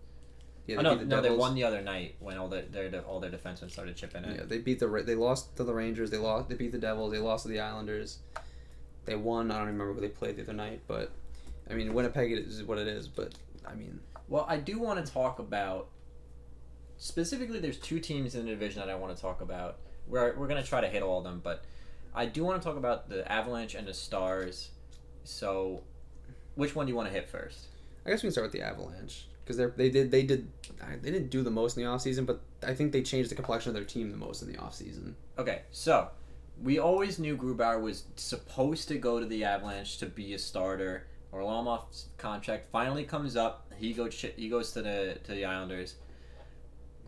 Speaker 3: Yeah,
Speaker 2: They won the other night when all their defensemen started chipping in.
Speaker 3: Yeah, they lost to the Rangers. They beat the Devils. They lost to the Islanders. They won. I don't remember who they played the other night, but I mean, Winnipeg is what it is. But I mean,
Speaker 2: well, I do want to talk about specifically. There's two teams in the division that I want to talk about. We're going to try to hit all of them, but I do want to talk about the Avalanche and the Stars. So, which one do you want to hit first?
Speaker 3: I guess we can start with the Avalanche because they didn't do the most in the offseason, but I think they changed the complexion of their team the most in the offseason.
Speaker 2: Okay, so we always knew Grubauer was supposed to go to the Avalanche to be a starter. Orlomov's contract finally comes up. He goes to the Islanders.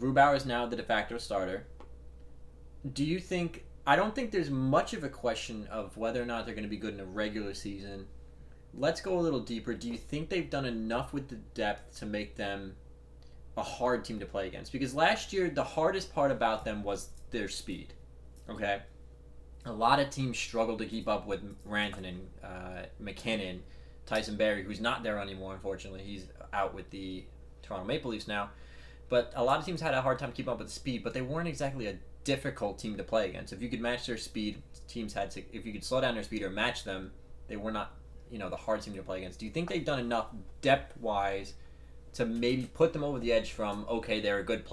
Speaker 2: Grubauer is now the de facto starter. Do you think? I don't think there's much of a question of whether or not they're going to be good in a regular season. Let's go a little deeper. Do you think they've done enough with the depth to make them a hard team to play against? Because last year, the hardest part about them was their speed. Okay? A lot of teams struggled to keep up with Rantanen, McKinnon, Tyson Barrie, who's not there anymore, unfortunately. He's out with the Toronto Maple Leafs now. But a lot of teams had a hard time keeping up with the speed, but they weren't exactly a difficult team to play against. If you could match their speed, if you could slow down their speed or match them, they were not, the hard team to play against. Do you think they've done enough depth-wise to maybe put them over the edge from, okay, they're a good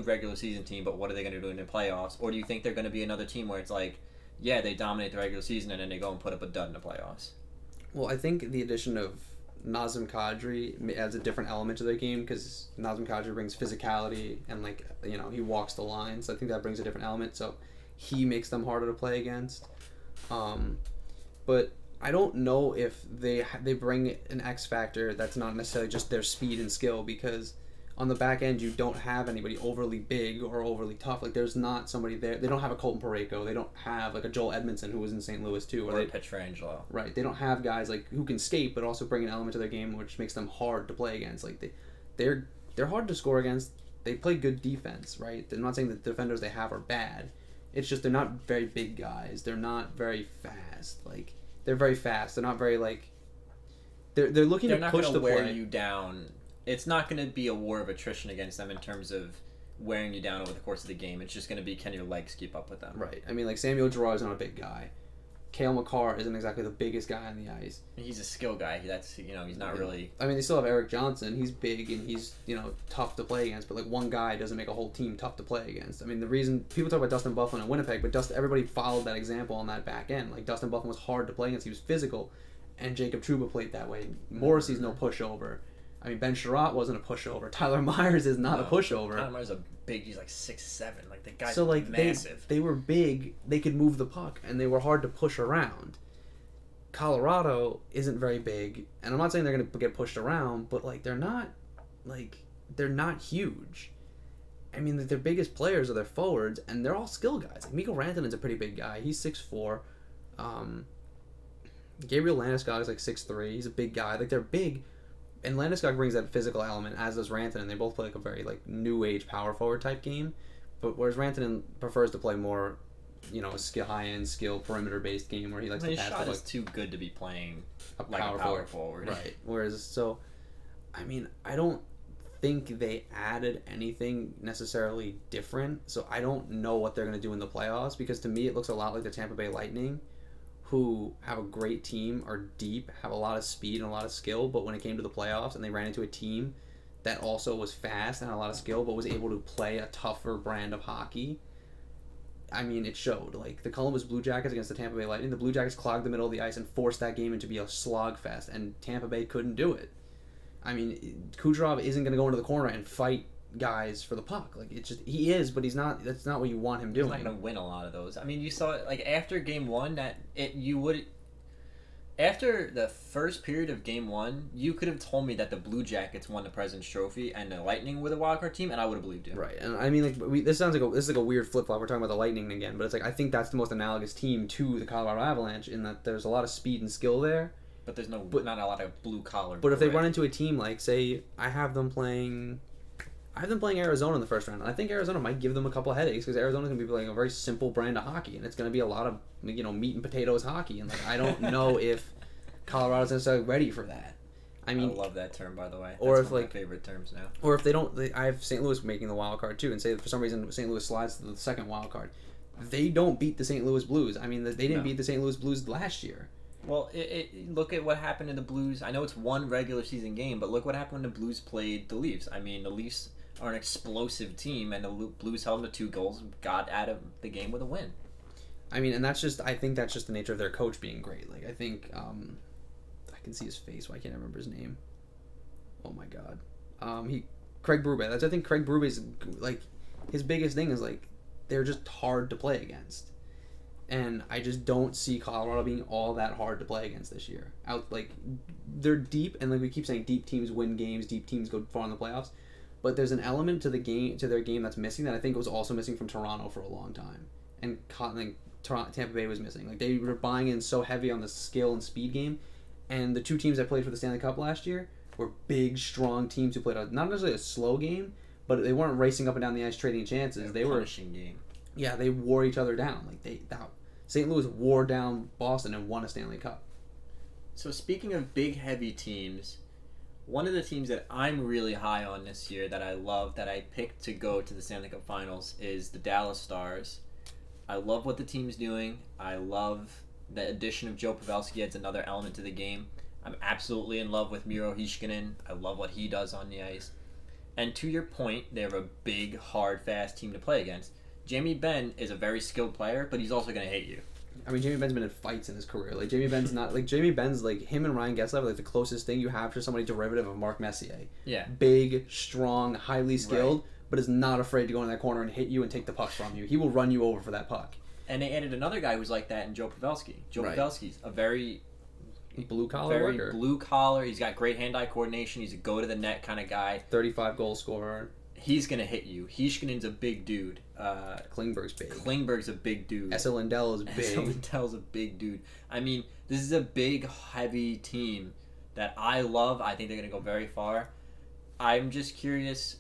Speaker 2: regular season team, but what are they going to do in the playoffs? Or do you think they're going to be another team where it's like, yeah, they dominate the regular season and then they go and put up a dud in the playoffs?
Speaker 3: Well, I think the addition of Nazem Kadri adds a different element to their game because Nazem Kadri brings physicality and he walks the line, so I think that brings a different element. So he makes them harder to play against. But I don't know if they bring an X factor that's not necessarily just their speed and skill, because on the back end you don't have anybody overly big or overly tough. Like there's not somebody there. They don't have a Colton Parayko. They don't have a Joel Edmondson who was in St. Louis too.
Speaker 2: Or Pietrangelo.
Speaker 3: Right. They don't have guys who can skate but also bring an element to their game which makes them hard to play against. They're hard to score against. They play good defense, right? I'm not saying that the defenders they have are bad. It's just they're not very big guys. They're not very fast. They're very fast. They're not very they're looking to push the play.
Speaker 2: They're not going to wear you down. It's not going to be a war of attrition against them in terms of wearing you down over the course of the game. It's just going to be, can your legs keep up with them?
Speaker 3: Right. I mean, Samuel Girard is not a big guy. Cale Makar isn't exactly the biggest guy on the ice.
Speaker 2: He's a skill guy. He's not really...
Speaker 3: I mean, they still have Eric Johnson. He's big and he's, tough to play against. But, one guy doesn't make a whole team tough to play against. I mean, the reason... People talk about Dustin Byfuglien and Winnipeg, but everybody followed that example on that back end. Dustin Byfuglien was hard to play against. He was physical. And Jacob Trouba played that way. Morrissey's no pushover. I mean, Ben Sherratt wasn't a pushover. Tyler Myers is not a pushover.
Speaker 2: Tyler Myers is he's 6'7". The guy's
Speaker 3: so,
Speaker 2: massive.
Speaker 3: They were big. They could move the puck, and they were hard to push around. Colorado isn't very big, and I'm not saying they're going to get pushed around, but they're not huge. I mean, their biggest players are their forwards, and they're all skill guys. Mikko Rantanen's a pretty big guy. He's 6'4". Gabriel Landeskog is 6'3". He's a big guy. They're big, and Landeskog brings that physical element, as does Rantanen. They both play a very new age power forward type game, but whereas Rantanen prefers to play more, a high-end skill perimeter based game where he likes to pass.
Speaker 2: His shot is too good to be playing
Speaker 3: a power forward. Right. Whereas, I mean, I don't think they added anything necessarily different, so I don't know what they're going to do in the playoffs, because to me it looks a lot like the Tampa Bay Lightning, who have a great team, are deep, have a lot of speed and a lot of skill, but when it came to the playoffs and they ran into a team that also was fast and had a lot of skill but was able to play a tougher brand of hockey, I mean, it showed. The Columbus Blue Jackets against the Tampa Bay Lightning, the Blue Jackets clogged the middle of the ice and forced that game into be a slog fest, and Tampa Bay couldn't do it. I mean, Kucherov isn't going to go into the corner and fight guys for the puck. He is, but he's not. That's not what you want him doing.
Speaker 2: He's not going to win a lot of those. I mean, you saw it after game one after the first period of game one, you could have told me that the Blue Jackets won the President's Trophy and the Lightning were the wildcard team, and I would have believed you.
Speaker 3: Right, and I mean, this sounds this is a weird flip flop. We're talking about the Lightning again, but it's I think that's the most analogous team to the Colorado Avalanche in that there's a lot of speed and skill there.
Speaker 2: But there's not a lot of blue collar.
Speaker 3: But if they run into a team say I have them playing, I have them playing Arizona in the first round, and I think Arizona might give them a couple of headaches because Arizona's going to be playing a very simple brand of hockey, and it's going to be a lot of meat and potatoes hockey, and I don't know if Colorado's necessarily ready for that. I
Speaker 2: love that term, by the way. That's
Speaker 3: or if
Speaker 2: one of my favorite terms now.
Speaker 3: Or if they don't, I have St. Louis making the wild card too, and say for some reason St. Louis slides to the second wild card. They don't beat the St. Louis Blues. I mean, they didn't beat the St. Louis Blues last year.
Speaker 2: Well, look at what happened to the Blues. I know it's one regular season game, but look what happened when the Blues played the Leafs. I mean, the Leafs are an explosive team, and the Blues held them to 2 goals and got out of the game with a win.
Speaker 3: I mean, and I think that's just the nature of their coach being great. I think, I can see his face. Why can't I remember his name? Oh my God. Craig Berube. I think Craig Berube's, his biggest thing is, they're just hard to play against. And I just don't see Colorado being all that hard to play against this year. They're deep, and we keep saying deep teams win games, deep teams go far in the playoffs. But there's an element to their game that's missing that I think was also missing from Toronto for a long time. And Tampa Bay was missing. They were buying in so heavy on the skill and speed game. And the 2 teams that played for the Stanley Cup last year were big, strong teams who played not necessarily a slow game, but they weren't racing up and down the ice trading chances. They were
Speaker 2: punishing game.
Speaker 3: Yeah, they wore each other down. St. Louis wore down Boston and won a Stanley Cup.
Speaker 2: So speaking of big, heavy teams, one of the teams that I'm really high on this year that I love, that I picked to go to the Stanley Cup Finals, is the Dallas Stars. I love what the team's doing. I love the addition of Joe Pavelski adds another element to the game. I'm absolutely in love with Miro Heiskanen. I love what he does on the ice. And to your point, they have a big, hard, fast team to play against. Jamie Benn is a very skilled player, but he's also going to hate you.
Speaker 3: I mean, Jamie Benn's been in fights in his career. Jamie Benn's Jamie Benn's him and Ryan Getzlaf are the closest thing you have to somebody derivative of Mark Messier.
Speaker 2: Yeah.
Speaker 3: Big, strong, highly skilled, but is not afraid to go in that corner and hit you and take the puck from you. He will run you over for that puck.
Speaker 2: And they added another guy who's like that in Joe Pavelski. Joe Pavelski's a very
Speaker 3: blue-collar worker.
Speaker 2: Blue-collar. He's got great hand-eye coordination. He's a go-to-the-net kind of guy.
Speaker 3: 35-goal scorer.
Speaker 2: He's going to hit you. Heiskanen's a big dude.
Speaker 3: Klingberg's big.
Speaker 2: Klingberg's a big dude.
Speaker 3: Esa Lindell is big.
Speaker 2: Esa Lindell's a big dude. I mean, this is a big, heavy team that I love. I think they're going to go very far. I'm just curious,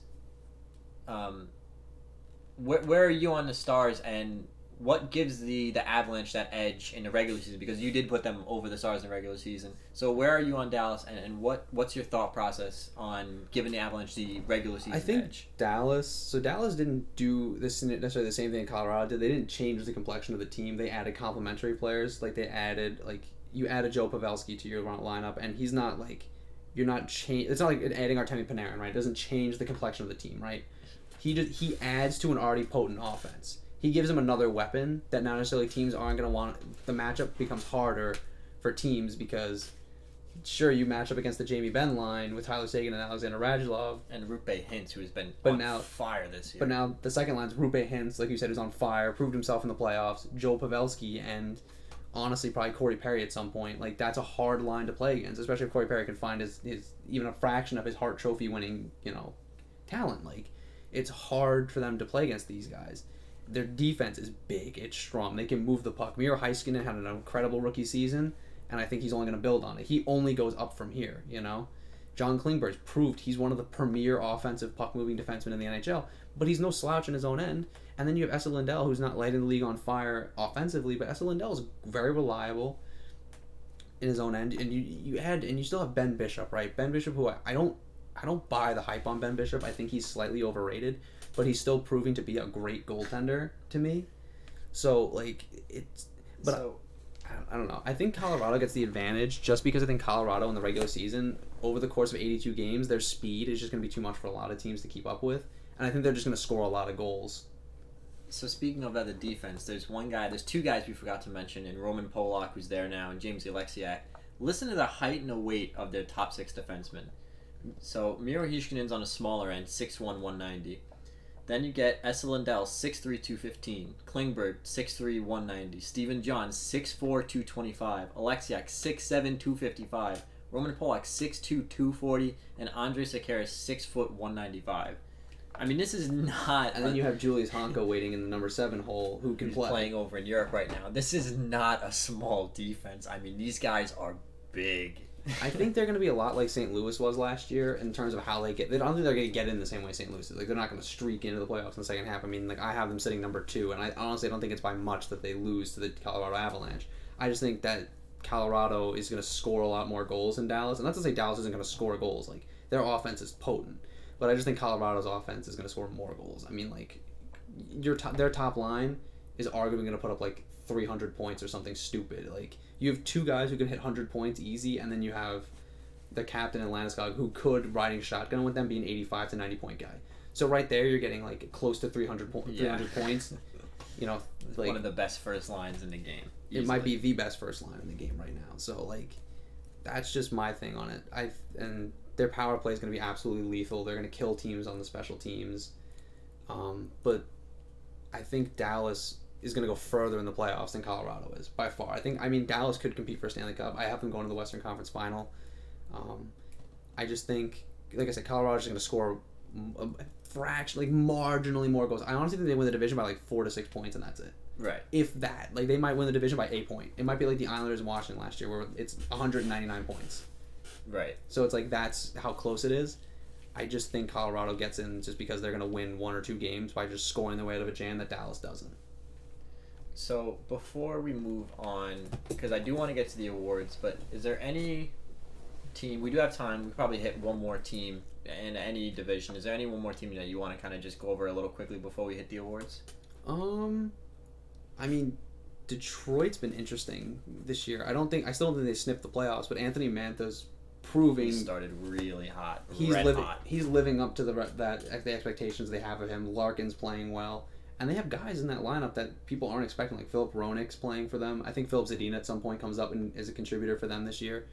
Speaker 2: where are you on the Stars, and what gives the Avalanche that edge in the regular season? Because you did put them over the Stars in the regular season. So where are you on Dallas, and what's your thought process on giving the Avalanche the regular season edge?
Speaker 3: I think Dallas didn't do this necessarily the same thing Colorado did. They didn't change the complexion of the team. They added complementary players. You added Joe Pavelski to your lineup, and he's not you're not change. It's not like adding Artemi Panarin, right? It doesn't change the complexion of the team, right? He adds to an already potent offense. He gives them another weapon that not necessarily teams aren't going to want. The matchup becomes harder for teams because, sure, you match up against the Jamie Benn line with Tyler Seguin and Alexander Radulov.
Speaker 2: And Rupe Hintz, who has been fire this year.
Speaker 3: But now the second line's Rupe Hintz, like you said, who's on fire, proved himself in the playoffs. Joe Pavelski and, honestly, probably Corey Perry at some point. That's a hard line to play against, especially if Corey Perry can find his even a fraction of his Hart Trophy winning, talent. It's hard for them to play against these guys. Their defense is big. It's strong. They can move the puck. Miro Heiskanen had an incredible rookie season, and I think he's only going to build on it. He only goes up from here, John Klingberg's proved he's one of the premier offensive puck-moving defensemen in the NHL, but he's no slouch in his own end. And then you have Esa Lindell, who's not lighting the league on fire offensively, but Esa Lindell is very reliable in his own end. And you still have Ben Bishop, right? Ben Bishop, who I don't buy the hype on Ben Bishop. I think he's slightly overrated, but he's still proving to be a great goaltender to me. So I don't know. I think Colorado gets the advantage just because I think Colorado in the regular season, over the course of 82 games, their speed is just going to be too much for a lot of teams to keep up with, and I think they're just going to score a lot of goals.
Speaker 2: So speaking of the defense, there's two guys we forgot to mention, and Roman Polak, who's there now, and James Alexiak. Listen to the height and the weight of their top 6 defensemen. So Miro Heiskanen's on a smaller end, 6'1", 190. Then you get Esa Lindell, 6'3", 215. Klingberg, 6'3", 190. Steven John, 6'4", 225. Alexiak, 6'7", 255. Roman Polak, 6'2", 240. And Andrei Sekera, 6 foot 195. I mean, this is not...
Speaker 3: And then you have Julius Honka waiting in the number 7 hole who can play.
Speaker 2: Playing over in Europe right now. This is not a small defense. I mean, these guys are big.
Speaker 3: I think they're going to be a lot like St. Louis was last year in terms of how they get. I don't think they're going to get in the same way St. Louis is. Like, they're not going to streak into the playoffs in the second half. I mean, like, I have them sitting number 2, and I honestly don't think it's by much that they lose to the Colorado Avalanche. I just think that Colorado is going to score a lot more goals than Dallas. And not to say Dallas isn't going to score goals. Like, their offense is potent. But I just think Colorado's offense is going to score more goals. I mean, like, their top line is arguably going to put up, like, 300 points or something stupid. Like, you have 2 guys who can hit 100 points easy, and then you have the captain and Landeskog who could riding shotgun with them being 85 to 90 point guy. So right there, you're getting like close to 300 points. You know, like,
Speaker 2: one of the best first lines in the game.
Speaker 3: Easily. It might be the best first line in the game right now. So like, that's just my thing on it. And their power play is going to be absolutely lethal. They're going to kill teams on the special teams. But I think Dallas is going to go further in the playoffs than Colorado is by far. I mean Dallas could compete for a Stanley Cup. I have them going to the Western Conference Final. I just think, like I said, Colorado's just going to score a fraction, like marginally more goals. I honestly think they win the division by like 4 to 6 points, and that's it.
Speaker 2: Right.
Speaker 3: If that, like, they might win the division by 8 points. It might be like the Islanders in Washington last year, where it's 199 points.
Speaker 2: Right.
Speaker 3: So it's like that's how close it is. I just think Colorado gets in just because they're going to win 1 or 2 games by just scoring their way out of a jam that Dallas doesn't.
Speaker 2: So before we move on, because I do want to get to the awards, but is there any team, we do have time, we probably hit one more team in any division. Is there any one more team that you want to kind of just go over a little quickly before we hit the awards?
Speaker 3: I mean, Detroit's been interesting this year. I still don't think they sniffed the playoffs, but Anthony Mantha's proving
Speaker 2: he started really hot.
Speaker 3: He's living up to the expectations they have of him. Larkin's playing well. And they have guys in that lineup that people aren't expecting, like Philip Hronek's playing for them. I think Philip Zadina at some point comes up and is a contributor for them this year.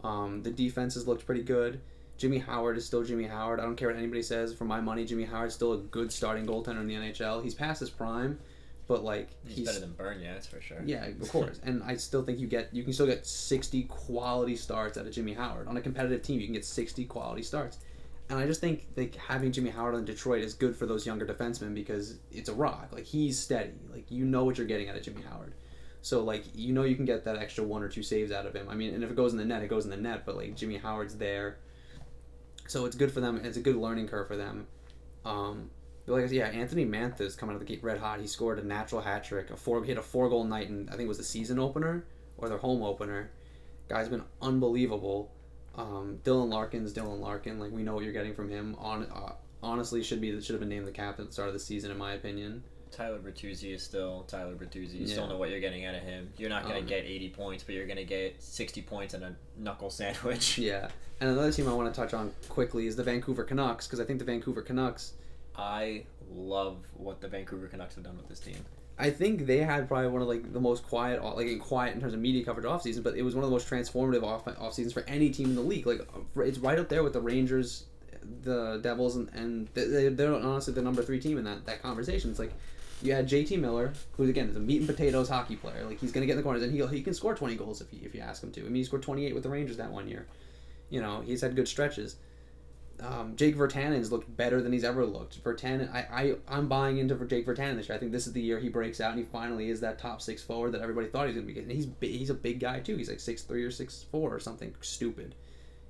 Speaker 3: The defense has looked pretty good. Jimmy Howard is still Jimmy Howard. I don't care what anybody says. For my money, Jimmy Howard's still a good starting goaltender in the NHL. He's past his prime, but like
Speaker 2: he's better than Bernier, that's for sure.
Speaker 3: Yeah, of course. And I still think you can still get 60 quality starts out of Jimmy Howard. On a competitive team, you can get 60 quality starts. And I just think like having Jimmy Howard in Detroit is good for those younger defensemen because it's a rock. Like, he's steady. Like, you know what you're getting out of Jimmy Howard. So like, you know you can get that extra 1 or 2 saves out of him. I mean, and if it goes in the net, it goes in the net. But like, Jimmy Howard's there, so it's good for them. It's a good learning curve for them. But like I said, yeah, Anthony Mantha's coming out of the gate red hot. He scored a natural hat trick. He had a 4-goal night, and I think it was the season opener or their home opener. Guy's been unbelievable. Dylan Larkin. Like, we know what you're getting from him. Honestly, should have been named the captain at the start of the season, in my opinion.
Speaker 2: Tyler Bertuzzi is still Tyler Bertuzzi. You still know what you're getting out of him. You're not going to get 80 points, but you're going to get 60 points and a knuckle sandwich.
Speaker 3: Yeah. And another team I want to touch on quickly is the Vancouver Canucks, because I think the Vancouver Canucks...
Speaker 2: I love what the Vancouver Canucks have done with this team.
Speaker 3: I think they had probably one of like the most quiet in terms of media coverage off season, but it was one of the most transformative off seasons for any team in the league. Like, it's right up there with the Rangers, the Devils, and they're honestly the number 3 team in that conversation. It's like you had JT Miller, who again is a meat and potatoes hockey player. Like, he's gonna get in the corners and he can score 20 goals if you ask him to. I mean, he scored 28 with the Rangers that one year. You know, he's had good stretches. Jake Virtanen's looked better than he's ever looked. I'm buying into Jake Virtanen this year. I think this is the year he breaks out and he finally is that top 6 forward that everybody thought he was going to be getting. He's a big guy too. He's like 6'3" or 6'4" or something stupid.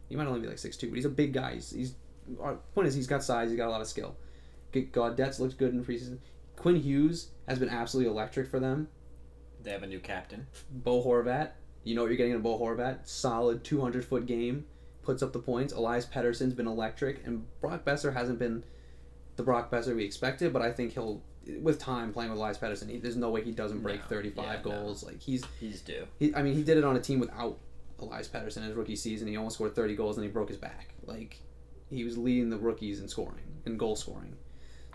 Speaker 3: He might only be like 6'2", but he's a big guy. Point is, he's got size. He's got a lot of skill. Gaudette's looked good in preseason. Quinn Hughes has been absolutely electric for them.
Speaker 2: They have a new captain.
Speaker 3: Bo Horvat. You know what you're getting in Bo Horvat. Solid 200-foot game. Puts up the points. Elias Pettersson's been electric, and Brock Besser hasn't been the Brock Besser we expected, but I think he'll, with time playing with Elias Pettersson, there's no way he doesn't break 35 goals. No. Like, he's due. He did it on a team without Elias Pettersson in his rookie season. He almost scored 30 goals and he broke his back. Like, he was leading the rookies in scoring and goal scoring.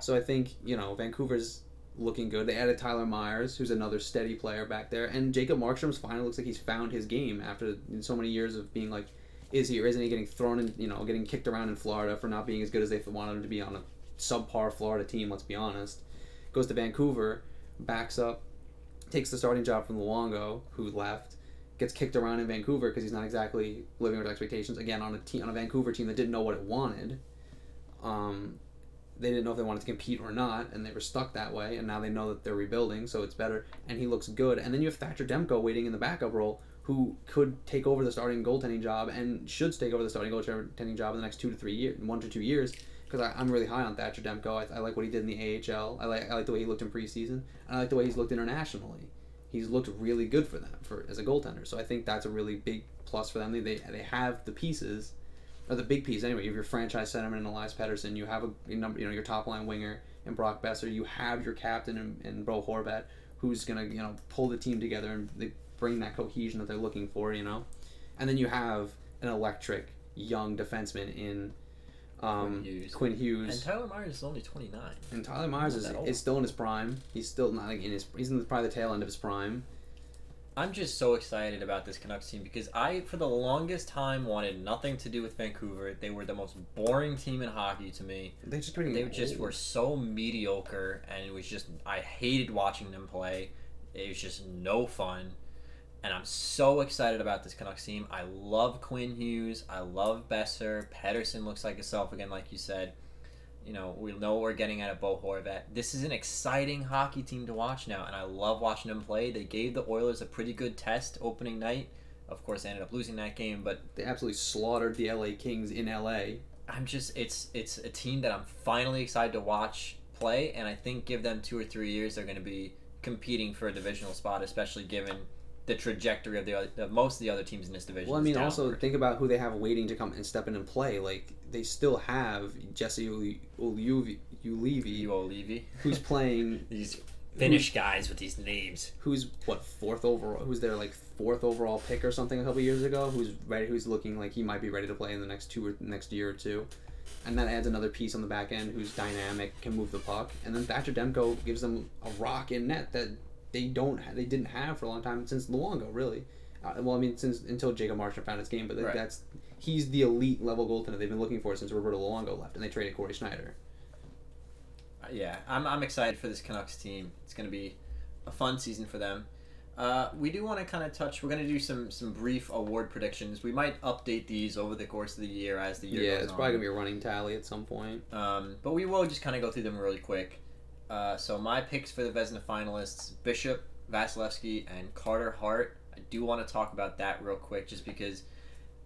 Speaker 3: So I think, Vancouver's looking good. They added Tyler Myers, who's another steady player back there, and Jacob Markstrom's finally looks like he's found his game after so many years of being like, is he or isn't he getting thrown in, getting kicked around in Florida for not being as good as they wanted him to be on a subpar Florida team, let's be honest. Goes to Vancouver, backs up, takes the starting job from Luongo, who left, gets kicked around in Vancouver because he's not exactly living up to expectations. Again, on a Vancouver team that didn't know what it wanted. They didn't know if they wanted to compete or not, and they were stuck that way, and now they know that they're rebuilding, so it's better, and he looks good. And then you have Thatcher Demko waiting in the backup role, who could take over the starting goaltending job and should take over the starting goaltending job in the next 2 to 3 years, 1 to 2 years. Because I'm really high on Thatcher Demko. I like what he did in the AHL. I like the way he looked in preseason. And I like the way he's looked internationally. He's looked really good for them as a goaltender. So I think that's a really big plus for them. They have the pieces, or the big piece anyway. You have your franchise centerman in Elias Pettersson. You have your top line winger in Brock Besser. You have your captain in Bo Horvat, who's gonna pull the team together and they bring that cohesion that they're looking for. And then you have an electric young defenseman in Quinn Hughes.
Speaker 2: And Tyler Myers is only 29.
Speaker 3: And Tyler Myers is still in his prime. He's still not like he's in probably the tail end of his prime.
Speaker 2: I'm just so excited about this Canucks team because I, for the longest time, wanted nothing to do with Vancouver. They were the most boring team in hockey to me. They just were so mediocre, and it was just, I hated watching them play. It was just no fun. And I'm so excited about this Canucks team. I love Quinn Hughes. I love Besser. Pettersson looks like himself again, like you said. We know what we're getting out of Bo Horvat. This is an exciting hockey team to watch now, and I love watching them play. They gave the Oilers a pretty good test opening night. Of course, they ended up losing that game, but
Speaker 3: they absolutely slaughtered the LA Kings in LA.
Speaker 2: It's a team that I'm finally excited to watch play, and I think give them 2 or 3 years, they're going to be competing for a divisional spot, especially given the trajectory of most of the other teams in this division.
Speaker 3: Well, I mean, also think about who they have waiting to come and step in and play. Like, they still have Jesse Ulevi, who's playing
Speaker 2: these Finnish guys with these names.
Speaker 3: Who's fourth overall? Who's their fourth overall pick or something a couple years ago? Who's looking like he might be ready to play in the next year or two. And that adds another piece on the back end who's dynamic, can move the puck. And then Thatcher Demko gives them a rock in net that they didn't have for a long time, since Luongo, really. Until Jacob Marchand found his game, but
Speaker 2: right.
Speaker 3: He's the elite level goaltender they've been looking for since Roberto Luongo left, and they traded Corey Schneider.
Speaker 2: Yeah, I'm excited for this Canucks team. It's going to be a fun season for them. We do want to kind of touch. We're going to do some brief award predictions. We might update these over the course of the year as the year goes on.
Speaker 3: Yeah, it's probably going to be a running tally at some point.
Speaker 2: But we will just kind of go through them really quick. So my picks for the Vezina finalists: Bishop, Vasilevsky, and Carter Hart. I do want to talk about that real quick, just because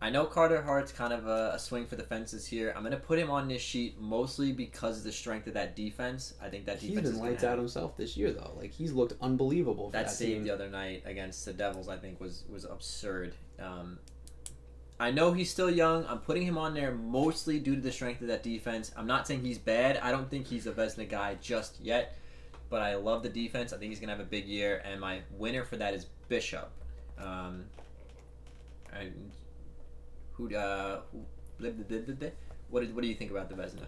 Speaker 2: I know Carter Hart's kind of a swing for the fences here. I'm going to put him on this sheet mostly because of the strength of that defense. I think that defense
Speaker 3: he's been lights out himself this year, though. Like, he's looked unbelievable for that
Speaker 2: save
Speaker 3: team.
Speaker 2: The other night against the Devils, I think, was absurd. I know he's still young. I'm putting him on there mostly due to the strength of that defense. I'm not saying he's bad. I don't think he's a Vezina guy just yet, but I love the defense. I think he's going to have a big year, and my winner for that is Bishop. What do you think about the Vezina?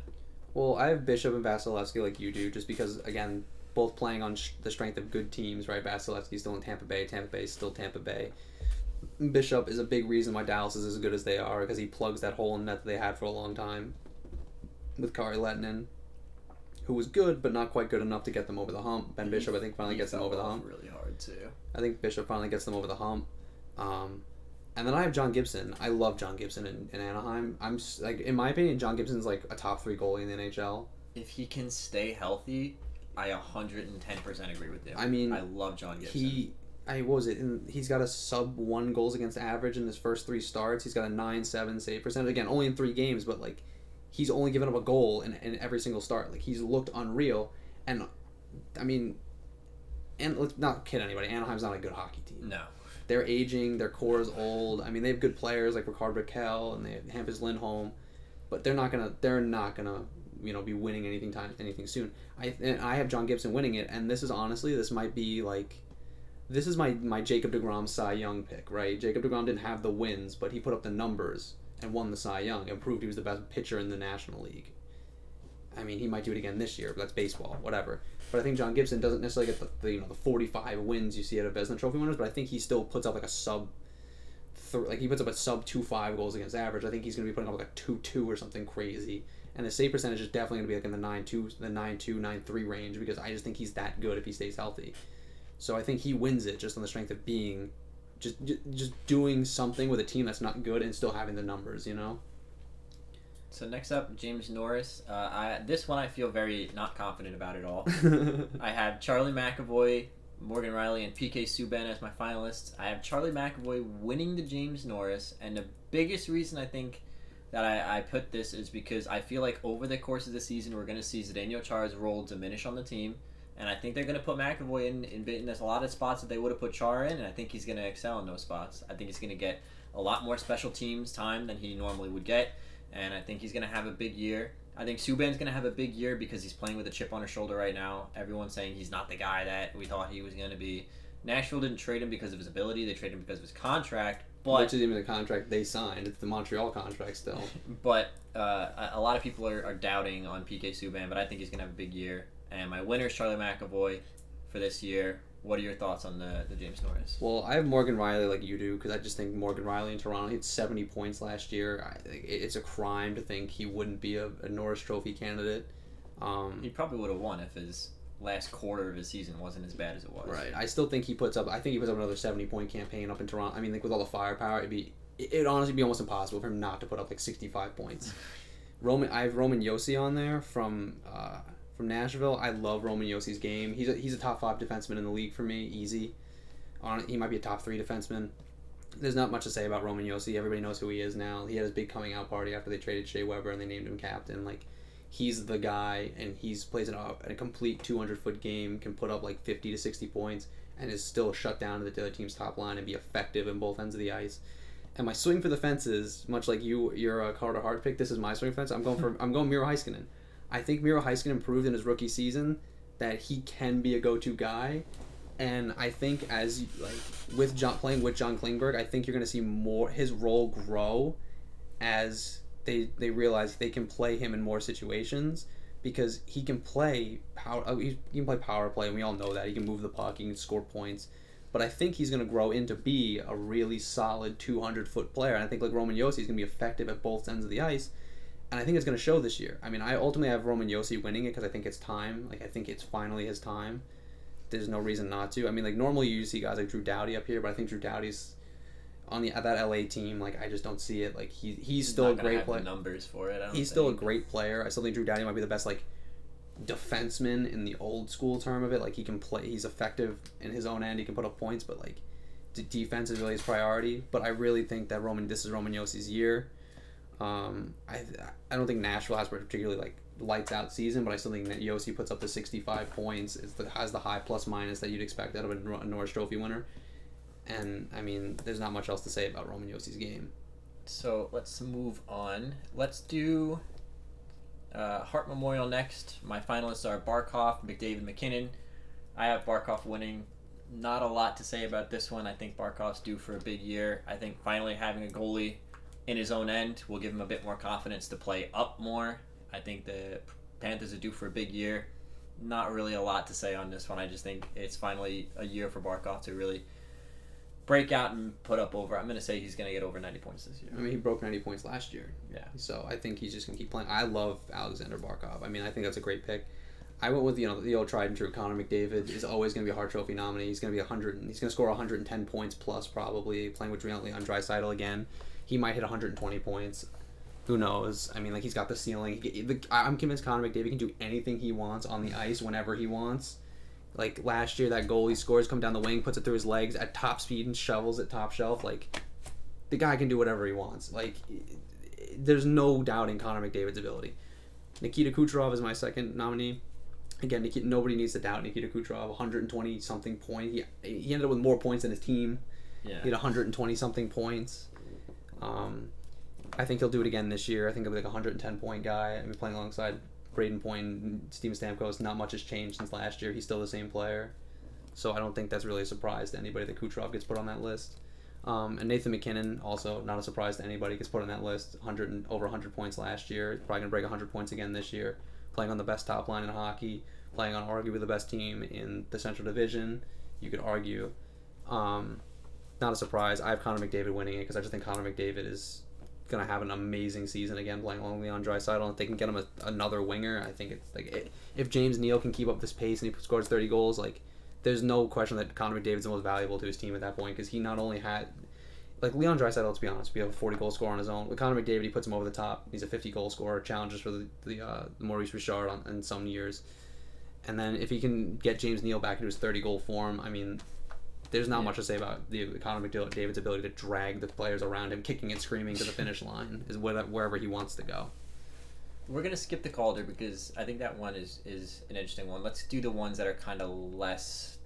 Speaker 3: Well, I have Bishop and Vasilevsky like you do, just because, again, both playing on the strength of good teams, right? Vasilevsky's still in Tampa Bay. Tampa Bay's still Tampa Bay. Bishop is a big reason why Dallas is as good as they are, because he plugs that hole in net that they had for a long time with Kari Lehtinen, who was good, but not quite good enough to get them over the hump. Ben Bishop, I think, finally gets them over the hump.
Speaker 2: Really hard, too.
Speaker 3: I think Bishop finally gets them over the hump. And then I have John Gibson. I love John Gibson in Anaheim. In my opinion, John Gibson's like a top 3 goalie in the NHL.
Speaker 2: If he can stay healthy, I 110% agree with you.
Speaker 3: I mean,
Speaker 2: I love John Gibson.
Speaker 3: He's got a sub 1 goals against average in his first 3 starts. He's got a 9.7 save percentage. Again, only in 3 games, but like, he's only given up a goal in every single start. Like, he's looked unreal. And I mean, and let's not kid anybody, Anaheim's not a good hockey team.
Speaker 2: No.
Speaker 3: They're aging. Their core is old. I mean, they have good players like Rickard Rakell and they have Hampus Lindholm, but they're not gonna be winning anything soon. I have John Gibson winning it, and this is my Jacob deGrom Cy Young pick, right? Jacob deGrom didn't have the wins, but he put up the numbers and won the Cy Young and proved he was the best pitcher in the National League. I mean, he might do it again this year, but that's baseball, whatever. But I think John Gibson doesn't necessarily get the 45 wins you see out of Vezina Trophy winners, but I think he still puts up like a sub 2.5 goals against average. I think he's going to be putting up like a 2.2 or something crazy. And the save percentage is definitely going to be like in the 9.2, 9.3 range, because I just think he's that good if he stays healthy. So I think he wins it just on the strength of being just doing something with a team that's not good and still having the numbers, you know?
Speaker 2: So next up, James Norris. This one I feel very not confident about at all. I have Charlie McAvoy, Morgan Riley and PK Subban as my finalists. I have Charlie McAvoy winning the James Norris, and the biggest reason I think that I put this is because I feel like over the course of the season we're going to see Zdeno Chara's role diminish on the team, and I think they're going to put McAvoy in a lot of spots that they would have put Chara in, and I think he's going to excel in those spots. I think he's going to get a lot more special teams time than he normally would get, and I think he's going to have a big year. I think Subban's going to have a big year because he's playing with a chip on his shoulder right now. Everyone's saying he's not the guy that we thought he was going to be. Nashville didn't trade him because of his ability. They traded him because of his contract. But,
Speaker 3: which is even the contract they signed. It's the Montreal contract still.
Speaker 2: But a lot of people are doubting on PK Subban, but I think he's going to have a big year. And my winner is Charlie McAvoy for this year. What are your thoughts on the James Norris?
Speaker 3: Well, I have Morgan Riley like you do because I just think Morgan Riley in Toronto hit 70 points last year. It's a crime to think he wouldn't be a Norris Trophy candidate.
Speaker 2: He probably would have won if his last quarter of his season wasn't as bad as it was.
Speaker 3: Right. I still think he puts up another 70-point campaign up in Toronto. I mean, like with all the firepower, it'd honestly be almost impossible for him not to put up like 65 points. I have Roman Josi on there from Nashville. I love Roman Josi's game. He's a top 5 defenseman in the league for me, easy. He might be a top 3 defenseman. There's not much to say about Roman Josi. Everybody knows who he is now. He had his big coming out party after they traded Shea Weber and they named him captain. Like, he's the guy, and plays in a complete 200-foot game, can put up like 50 to 60 points, and is still shut down to the other team's top line and be effective in both ends of the ice. And my swing for the fences, much like you're a Carter Hart pick, this is my swing fence. I'm going Miro Heiskanen. I think Miro Heiskanen proved in his rookie season that he can be a go-to guy, and I think playing with John Klingberg, I think you're going to see more his role grow as they realize they can play him in more situations because he can play power play, and we all know that he can move the puck, he can score points. But I think he's going to grow into be a really solid 200-foot player, and I think like Roman Josi is going to be effective at both ends of the ice. And I think it's going to show this year. I mean, I ultimately have Roman Josi winning it because I think it's time. Like, I think it's finally his time. There's no reason not to. I mean, like, normally you see guys like Drew Doughty up here, but I think Drew Doughty's on that LA team. Like, I just don't see it. Like, he's still a great player.
Speaker 2: Numbers for it.
Speaker 3: He's still a great player. I still think Drew Doughty might be the best, like, defenseman in the old school term of it. Like, he can play. He's effective in his own end. He can put up points, but, like, defense is really his priority. But I really think that this is Roman Josi's year. I don't think Nashville has a particularly like lights out season, but I still think that Josi puts up the 65 points. Has the high plus minus that you'd expect out of a Norris Trophy winner. And I mean, there's not much else to say about Roman Josi's game.
Speaker 2: So let's move on. Let's do Hart Memorial next. My finalists are Barkov, McDavid, McKinnon. I have Barkov winning. Not a lot to say about this one. I think Barkov's due for a big year. I think finally having a goalie in his own end will give him a bit more confidence to play up more. I think the Panthers are due for a big year. Not really a lot to say on this one. I just think it's finally a year for Barkov to really break out and put up over. I'm going to say he's going to get over 90 points this year.
Speaker 3: I mean, he broke 90 points last year.
Speaker 2: Yeah.
Speaker 3: So I think he's just going to keep playing. I love Alexander Barkov. I mean, I think that's a great pick. I went with the old tried and true Connor McDavid is always going to be a Hart Trophy nominee. He's going to be 100. He's going to score 110 points plus probably, playing with Leon Draisaitl again. He might hit 120 points. Who knows? I mean, like, he's got the ceiling. I'm convinced Connor McDavid can do anything he wants on the ice whenever he wants. Like, last year, that goal he scores, come down the wing, puts it through his legs at top speed and shovels it top shelf. Like, the guy can do whatever he wants. Like, there's no doubting Connor McDavid's ability. Nikita Kucherov is my second nominee. Again, nobody needs to doubt Nikita Kucherov. 120-something points. He ended up with more points than his team. Yeah. He had 120-something points. I think he'll do it again this year. I think he'll be like a 110-point guy. I've been playing alongside Braden Point and Steven Stamkos. Not much has changed since last year. He's still the same player. So I don't think that's really a surprise to anybody that Kucherov gets put on that list. And Nathan McKinnon, also not a surprise to anybody, gets put on that list. Over 100 points last year. Probably going to break 100 points again this year. Playing on the best top line in hockey. Playing on arguably the best team in the Central Division. You could argue. Not a surprise. I have Connor McDavid winning it because I just think Connor McDavid is going to have an amazing season again playing along Leon Draisaitl. And if they can get him another winger, I think it's like if James Neal can keep up this pace and he scores 30 goals, like there's no question that Connor McDavid's the most valuable to his team at that point because he not only had like Leon Draisaitl, let's be honest, we have a 40 goal scorer on his own. With Connor McDavid, he puts him over the top. He's a 50 goal scorer, challenges for the Maurice Richard in some years. And then if he can get James Neal back into his 30-goal form, I mean, there's not much to say about Connor McDavid's ability to drag the players around him, kicking and screaming to the finish line, is wherever he wants to go.
Speaker 2: We're going to skip the Calder because I think that one is an interesting one. Let's do the ones that are kind of less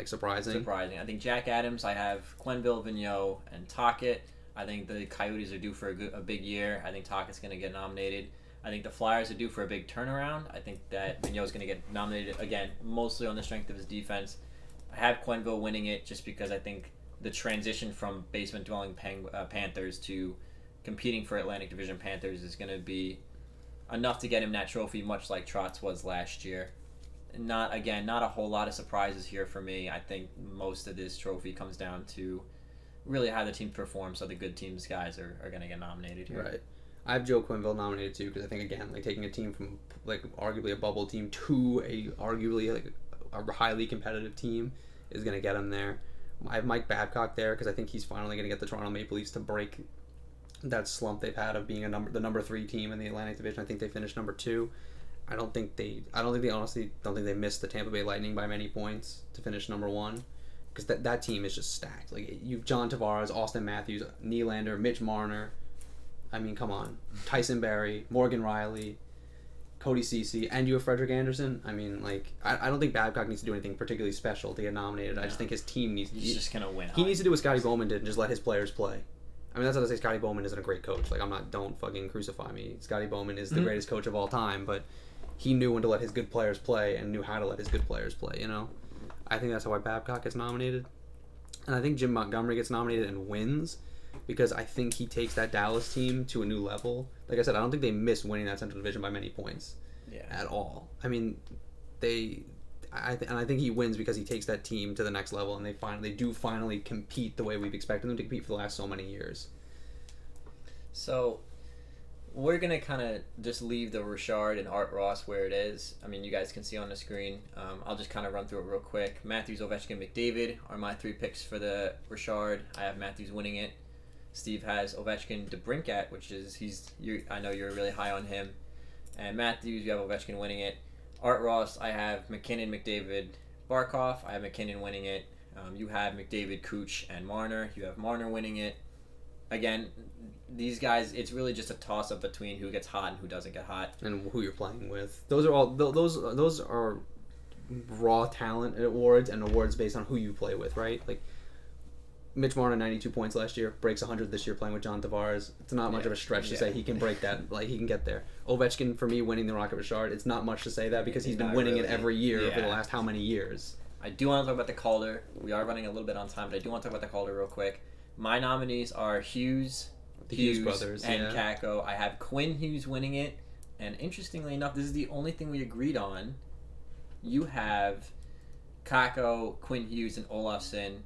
Speaker 3: surprising.
Speaker 2: I think Jack Adams, I have Quenneville, Vigneault, and Tocchet. I think the Coyotes are due for a big year. I think Tocchett's going to get nominated. I think the Flyers are due for a big turnaround. I think that Vigneault's going to get nominated again, mostly on the strength of his defense. I have Quenneville winning it just because I think the transition from basement-dwelling Panthers to competing for Atlantic Division Panthers is going to be enough to get him that trophy, much like Trotz was last year. Not a whole lot of surprises here for me. I think most of this trophy comes down to really how the team performs, so the good teams guys are going to get nominated here.
Speaker 3: Right. I have Joe Quenneville nominated too because I think, again, taking a team from arguably a bubble team to arguably a highly competitive team is going to get him there. I have Mike Babcock there because I think he's finally going to get the Toronto Maple Leafs to break that slump they've had of being the number 3 team in the Atlantic Division. I think they finished number 2. I honestly don't think they missed the Tampa Bay Lightning by many points to finish number 1, because that team is just stacked. You've John Tavares, Austin Matthews, Nylander, Mitch Marner. I mean, come on, Tyson Barrie, Morgan Riley, Cody Ceci, and you have Frederick Anderson. I mean, I don't think Babcock needs to do anything particularly special to get nominated. No. I just think his team needs.
Speaker 2: He's just gonna win.
Speaker 3: He needs to do what Scotty Bowman did and just let his players play. I mean, that's not to say Scotty Bowman isn't a great coach. Don't fucking crucify me. Scotty Bowman is the greatest coach of all time, but he knew when to let his good players play and knew how to let his good players play, I think that's why Babcock gets nominated. And I think Jim Montgomery gets nominated and wins because I think he takes that Dallas team to a new level. Like I said, I don't think they missed winning that Central Division by many points at all. I mean, I think he wins because he takes that team to the next level, and they do finally compete the way we've expected them to compete for the last so many years.
Speaker 2: So we're going to kind of just leave the Richard and Art Ross where it is. I mean, you guys can see on the screen. I'll just kind of run through it real quick. Matthews, Ovechkin, McDavid are my 3 picks for the Richard. I have Matthews winning it. Steve has Ovechkin, DeBrincat, which is I know you're really high on him. And Matthews, you have Ovechkin winning it. Art Ross, I have McKinnon, McDavid, Barkov. I have McKinnon winning it. You have McDavid, Cooch, and Marner. You have Marner winning it. Again, these guys, it's really just a toss-up between who gets hot and who doesn't get hot.
Speaker 3: And who you're playing with. Those are raw talent awards and awards based on who you play with, right? Mitch Marner, 92 points last year, breaks 100 this year playing with John Tavares. It's not much of a stretch to say he can break that. He can get there. Ovechkin, for me, winning the Rocket Richard, it's not much to say that because he's been winning it every year for the last how many years.
Speaker 2: I do want to talk about the Calder. We are running a little bit on time, but I do want to talk about the Calder real quick. My nominees are Hughes
Speaker 3: brothers,
Speaker 2: and Kakko. I have Quinn Hughes winning it, and interestingly enough, this is the only thing we agreed on. You have Kakko, Quinn Hughes, and Olofsson.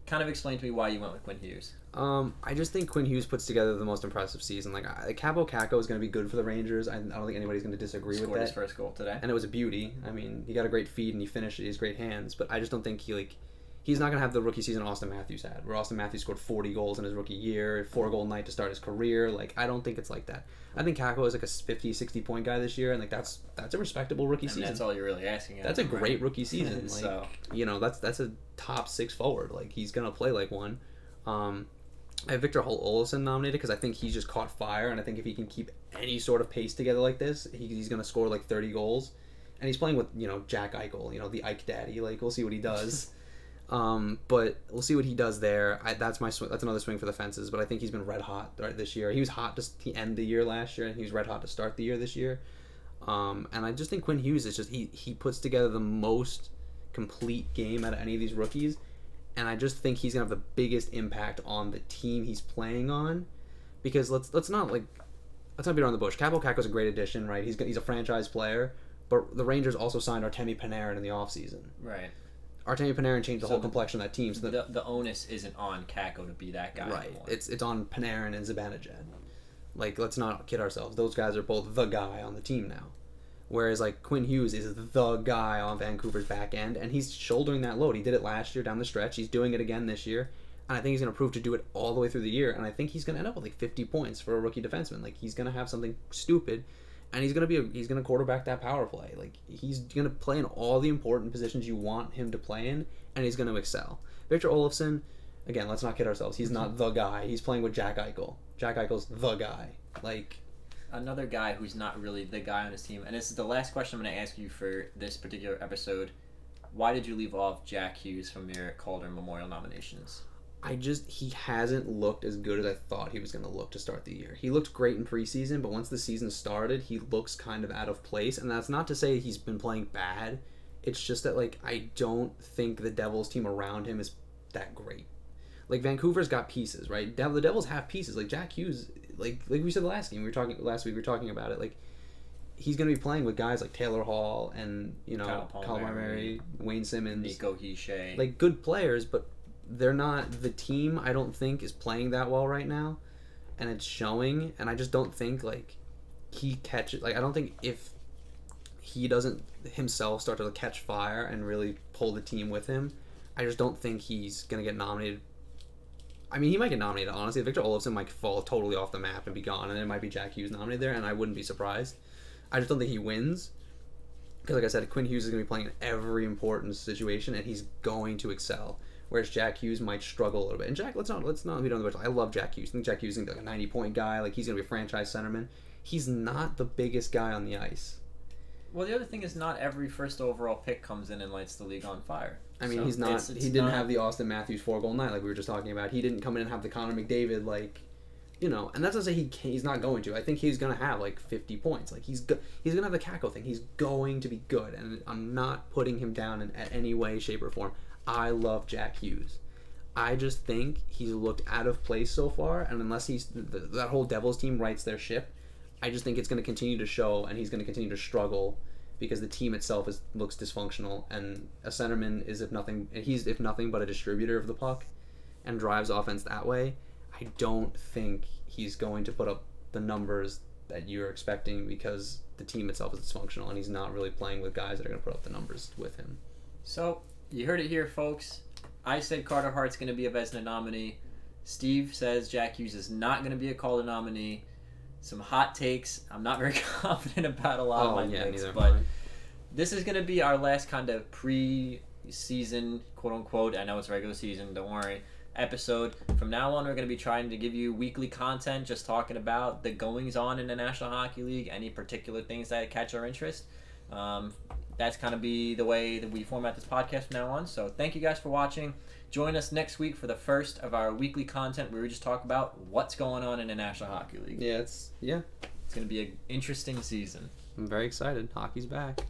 Speaker 2: Kind of explain to me why you went with Quinn Hughes.
Speaker 3: I just think Quinn Hughes puts together the most impressive season. Kaapo Kakko is going to be good for the Rangers. I don't think anybody's going to disagree with that.
Speaker 2: Scored his first goal today.
Speaker 3: And it was a beauty. I mean, he got a great feed and he finished it. He has great hands. But I just don't think he's not going to have the rookie season Austin Matthews had, where Austin Matthews scored 40 goals in his rookie year, 4-goal night to start his career. I don't think it's like that. I think Kakko is a 50, 60-point guy this year, and that's a respectable rookie season.
Speaker 2: That's all you're really asking.
Speaker 3: That's a great rookie season. That's a top 6 forward. He's going to play like one. I have Victor Olofsson nominated because I think he's just caught fire, and I think if he can keep any sort of pace together like this, he's going to score 30 goals. And he's playing with, Jack Eichel, the Ike daddy. We'll see what he does. But we'll see what he does there. That's another swing for the fences, but I think he's been red hot this year. He was hot to end the year last year, and he was red hot to start the year this year. And I just think Quinn Hughes is just he puts together the most complete game out of any of these rookies, and I just think he's gonna have the biggest impact on the team he's playing on. Because let's not beat around the bush. Kaapo Kakko's a great addition, right? He's a franchise player, but the Rangers also signed Artemi Panarin in the offseason.
Speaker 2: Right.
Speaker 3: Artemi Panarin changed the whole complexion of that team. So
Speaker 2: the onus isn't on Kakko to be that guy.
Speaker 3: Right.
Speaker 2: Anymore.
Speaker 3: It's on Panarin and Zibanejad. Let's not kid ourselves. Those guys are both the guy on the team now. Whereas Quinn Hughes is the guy on Vancouver's back end, and he's shouldering that load. He did it last year down the stretch. He's doing it again this year, and I think he's going to prove to do it all the way through the year. And I think he's going to end up with 50 points for a rookie defenseman. He's going to have something stupid. and he's gonna quarterback that power play. Like, he's gonna play in all the important positions you want him to play in, and he's gonna excel. Victor Olofsson, again, let's not kid ourselves. He's not the guy. He's playing with Jack Eichel. Jack Eichel's the guy. Like,
Speaker 2: another guy who's not really the guy on his team, and this is the last question I'm going to ask you for this particular episode. Why did you leave off Jack Hughes from your Calder Memorial nominations?
Speaker 3: he hasn't looked as good as I thought he was going to look to start the year. He looked great in preseason, but once the season started, he looks kind of out of place, and that's not to say he's been playing bad. It's just that, like, I don't think the Devils team around him is that great. Like, Vancouver's got pieces, right? The Devils have pieces. Like, Jack Hughes, like we said last week, we were talking about it. Like, he's going to be playing with guys like Taylor Hall and, Kyle Palmieri, Wayne Simmons.
Speaker 2: Nico Hischier.
Speaker 3: Like, good players, but they're not... The team, I don't think, is playing that well right now. And it's showing. And I just don't think, like, he catches... Like, I don't think if he doesn't himself start to catch fire and really pull the team with him, I just don't think he's going to get nominated. I mean, he might get nominated, honestly. Victor Olofsson might fall totally off the map and be gone, and then it might be Jack Hughes nominated there, and I wouldn't be surprised. I just don't think he wins. Because, like I said, Quinn Hughes is going to be playing in every important situation, and he's going to excel. Whereas Jack Hughes might struggle a little bit. And Jack, let's not be on the I love Jack Hughes. I think Jack Hughes is like a 90-point guy. Like, he's going to be a franchise centerman. He's not the biggest guy on the ice.
Speaker 2: Well, the other thing is not every first overall pick comes in and lights the league on fire.
Speaker 3: I mean, he's not. He didn't have the Austin Matthews 4-goal night like we were just talking about. He didn't come in and have the Connor McDavid, like, and that's not to say he's not going to. I think he's going to have like 50 points. Like, he's going to have the Kako thing. He's going to be good, and I'm not putting him down in any way, shape, or form. I love Jack Hughes. I just think he's looked out of place so far, and unless that whole Devils team rights their ship, I just think it's going to continue to show, and he's going to continue to struggle because the team itself looks dysfunctional, and a centerman is if nothing but a distributor of the puck and drives offense that way. I don't think he's going to put up the numbers that you're expecting because the team itself is dysfunctional, and he's not really playing with guys that are going to put up the numbers with him.
Speaker 2: So, you heard it here, folks. I said Carter Hart's going to be a Vezina nominee. Steve says Jack Hughes is not going to be a Calder nominee. Some hot takes. I'm not very confident about a lot of my picks, but this is going to be our last kind of pre-season, quote-unquote, I know it's regular season, don't worry, episode. From now on, we're going to be trying to give you weekly content, just talking about the goings-on in the National Hockey League, any particular things that catch our interest. That's kind of be the way that we format this podcast from now on. So thank you guys for watching. Join us next week for the first of our weekly content where we just talk about what's going on in the National Hockey League.
Speaker 3: It's going
Speaker 2: to be an interesting season.
Speaker 3: I'm very excited. Hockey's back.